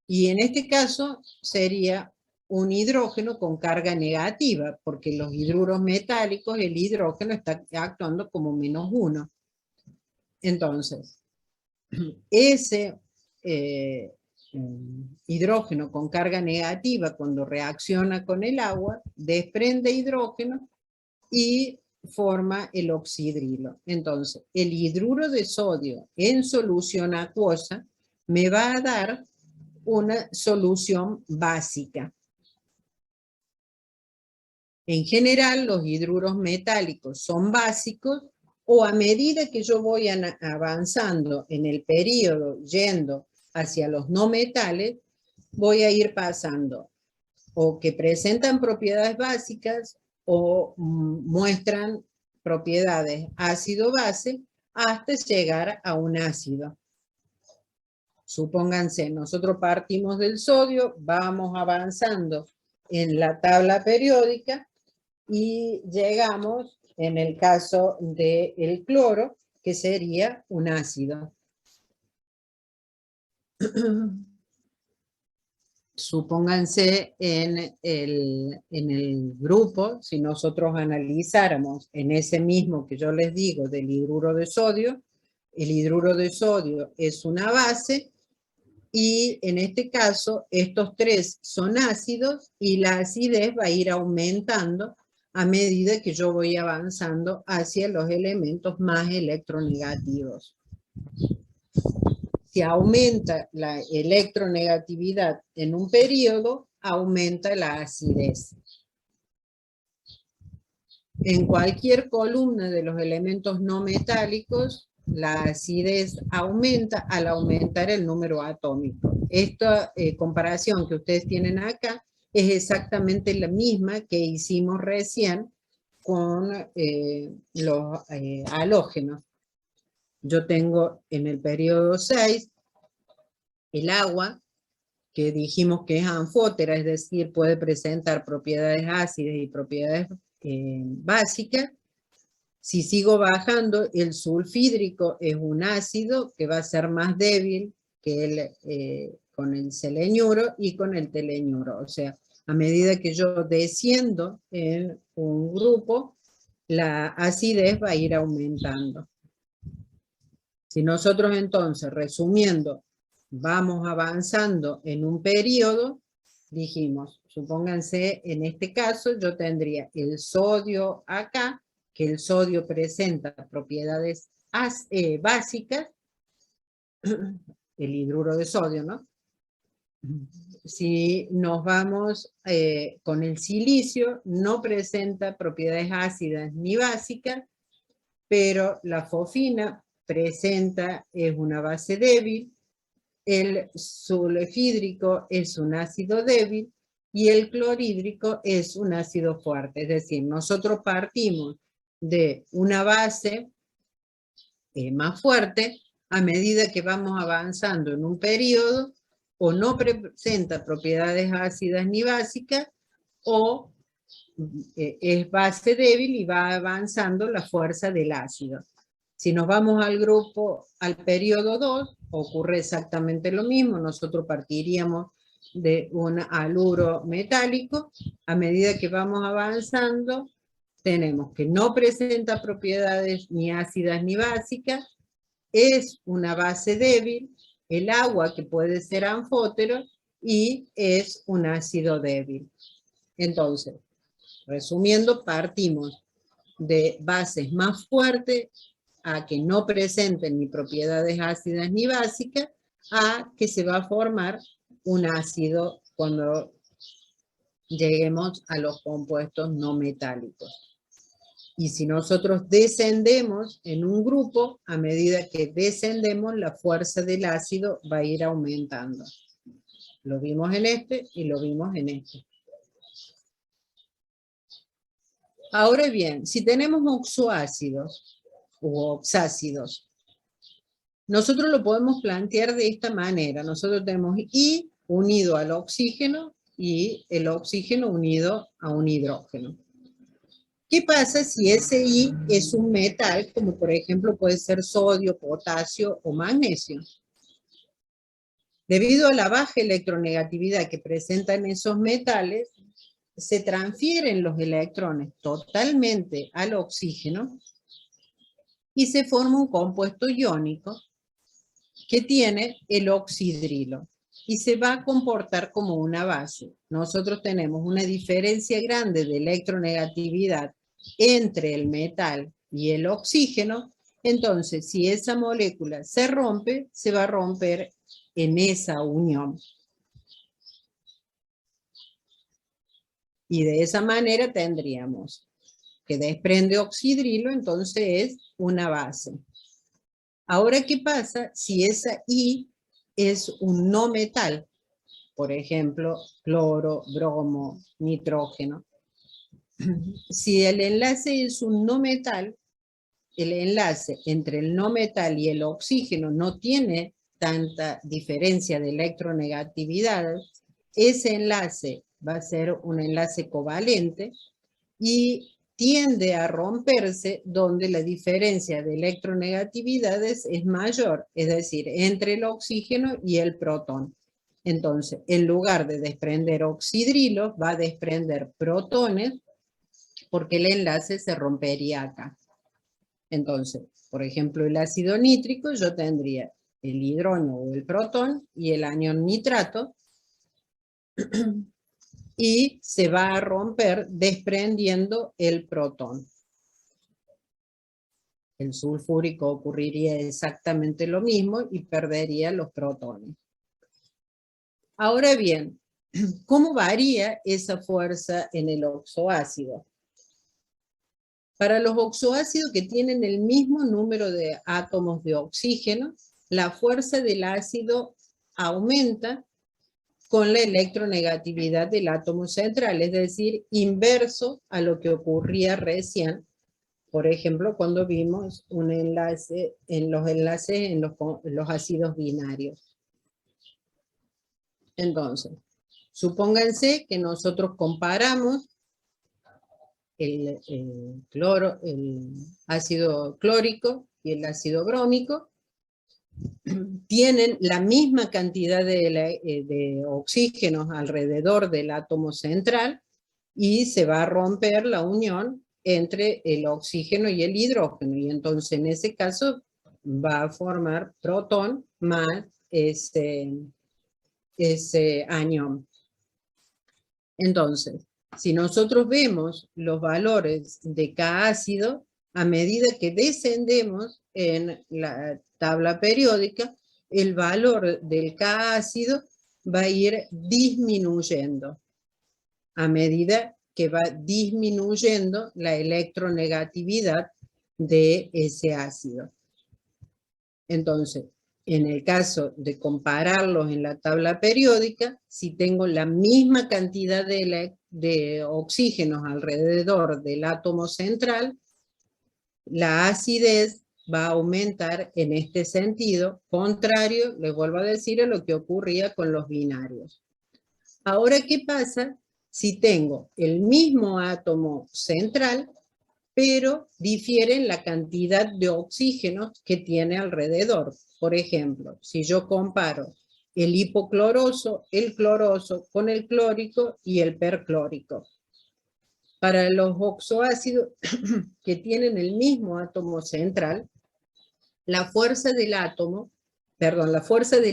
Y en este caso sería un hidrógeno con carga negativa, porque los hidruros metálicos, el hidrógeno está actuando como -1. Entonces, ese hidrógeno con carga negativa, cuando reacciona con el agua, desprende hidrógeno y forma el oxidrilo. Entonces, el hidruro de sodio en solución acuosa me va a dar una solución básica. En general, los hidruros metálicos son básicos, o a medida que yo voy avanzando en el periodo, yendo hacia los no metales, voy a ir pasando o que presentan propiedades básicas o muestran propiedades ácido-base hasta llegar a un ácido. Supónganse, nosotros partimos del sodio, vamos avanzando en la tabla periódica y llegamos, en el caso del cloro, que sería un ácido. Supónganse en el grupo, si nosotros analizáramos en ese mismo que yo les digo del hidruro de sodio, el hidruro de sodio es una base, y en este caso estos tres son ácidos y la acidez va a ir aumentando a medida que yo voy avanzando hacia los elementos más electronegativos. Si aumenta la electronegatividad en un periodo, aumenta la acidez. En cualquier columna de los elementos no metálicos, la acidez aumenta al aumentar el número atómico. Esta comparación que ustedes tienen acá es exactamente la misma que hicimos recién con los halógenos. Yo tengo en el periodo 6 el agua, que dijimos que es anfótera, es decir, puede presentar propiedades ácidas y propiedades básicas. Si sigo bajando, el sulfídrico es un ácido que va a ser más débil que con el seleniuro y con el teleñuro. O sea, a medida que yo desciendo en un grupo, la acidez va a ir aumentando. Si nosotros entonces, resumiendo, vamos avanzando en un periodo, dijimos, supónganse en este caso yo tendría el sodio acá, que el sodio presenta propiedades básicas, el hidruro de sodio, ¿no? Si nos vamos con el silicio, no presenta propiedades ácidas ni básicas, pero la fosfina presenta, es una base débil, el sulfídrico es un ácido débil y el clorhídrico es un ácido fuerte. Es decir, nosotros partimos de una base más fuerte a medida que vamos avanzando en un periodo, o no presenta propiedades ácidas ni básicas, o es base débil y va avanzando la fuerza del ácido. Si nos vamos al grupo, al periodo 2, ocurre exactamente lo mismo. Nosotros partiríamos de un haluro metálico. A medida que vamos avanzando, tenemos que no presenta propiedades ni ácidas ni básicas, es una base débil, el agua que puede ser anfótero y es un ácido débil. Entonces, resumiendo, partimos de bases más fuertes a que no presenten ni propiedades ácidas ni básicas, a que se va a formar un ácido cuando lleguemos a los compuestos no metálicos. Y si nosotros descendemos en un grupo, a medida que descendemos, la fuerza del ácido va a ir aumentando. Lo vimos en este y lo vimos en este. Ahora bien, si tenemos oxoácidos u oxácidos, nosotros lo podemos plantear de esta manera. Nosotros tenemos I unido al oxígeno y el oxígeno unido a un hidrógeno. ¿Qué pasa si ese I es un metal, como por ejemplo puede ser sodio, potasio o magnesio? Debido a la baja electronegatividad que presentan esos metales, se transfieren los electrones totalmente al oxígeno y se forma un compuesto iónico que tiene el oxidrilo y se va a comportar como una base. Nosotros tenemos una diferencia grande de electronegatividad entre el metal y el oxígeno, entonces si esa molécula se rompe, se va a romper en esa unión. Y de esa manera tendríamos que desprende oxidrilo, entonces es una base. Ahora, ¿qué pasa si esa I es un no metal? Por ejemplo, cloro, bromo, nitrógeno. Si el enlace es un no metal, el enlace entre el no metal y el oxígeno no tiene tanta diferencia de electronegatividad, ese enlace va a ser un enlace covalente y tiende a romperse donde la diferencia de electronegatividades es mayor, es decir, entre el oxígeno y el protón. Entonces, en lugar de desprender oxidrilos, va a desprender protones porque el enlace se rompería acá. Entonces, por ejemplo, el ácido nítrico, yo tendría el hidrógeno o el protón y el anión nitrato, y se va a romper desprendiendo el protón. El sulfúrico ocurriría exactamente lo mismo y perdería los protones. Ahora bien, ¿cómo varía esa fuerza en el oxoácido? Para los oxoácidos que tienen el mismo número de átomos de oxígeno, la fuerza del ácido aumenta con la electronegatividad del átomo central, es decir, inverso a lo que ocurría recién, por ejemplo, cuando vimos un enlace en los los ácidos binarios. Entonces, supónganse que nosotros comparamos el ácido clórico y el ácido brómico, tienen la misma cantidad de oxígenos alrededor del átomo central y se va a romper la unión entre el oxígeno y el hidrógeno, y entonces en ese caso va a formar protón más ese anión. Entonces, si nosotros vemos los valores de cada ácido, a medida que descendemos en la tabla periódica, el valor del cada ácido va a ir disminuyendo a medida que va disminuyendo la electronegatividad de ese ácido. Entonces, en el caso de compararlos en la tabla periódica, si tengo la misma cantidad de oxígenos alrededor del átomo central, la acidez va a aumentar en este sentido, contrario, les vuelvo a decir, a lo que ocurría con los binarios. Ahora, ¿qué pasa si tengo el mismo átomo central, pero difieren la cantidad de oxígenos que tiene alrededor? Por ejemplo, si yo comparo el hipocloroso, el cloroso con el clórico y el perclórico. Para los oxoácidos que tienen el mismo átomo central, la fuerza del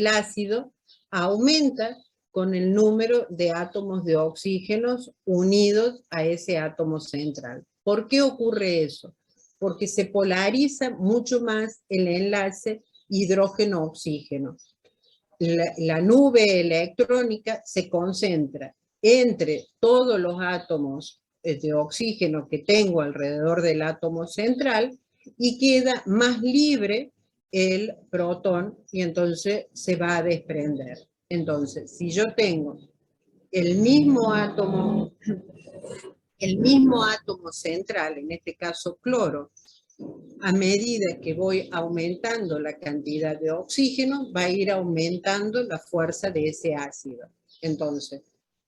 ácido aumenta con el número de átomos de oxígenos unidos a ese átomo central. ¿Por qué ocurre eso? Porque se polariza mucho más el enlace hidrógeno-oxígeno. La nube electrónica se concentra entre todos los átomos de oxígeno que tengo alrededor del átomo central y queda más libre el protón y entonces se va a desprender. Entonces, si yo tengo el mismo átomo central, en este caso cloro, a medida que voy aumentando la cantidad de oxígeno, va a ir aumentando la fuerza de ese ácido. Entonces,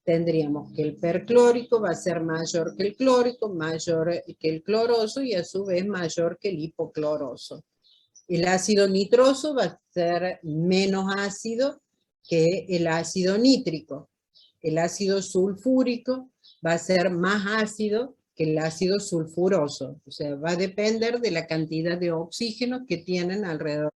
tendríamos que el perclórico va a ser mayor que el clórico, mayor que el cloroso y a su vez mayor que el hipocloroso. El ácido nitroso va a ser menos ácido que el ácido nítrico. El ácido sulfúrico va a ser más ácido que el ácido sulfuroso. O sea, va a depender de la cantidad de oxígeno que tienen alrededor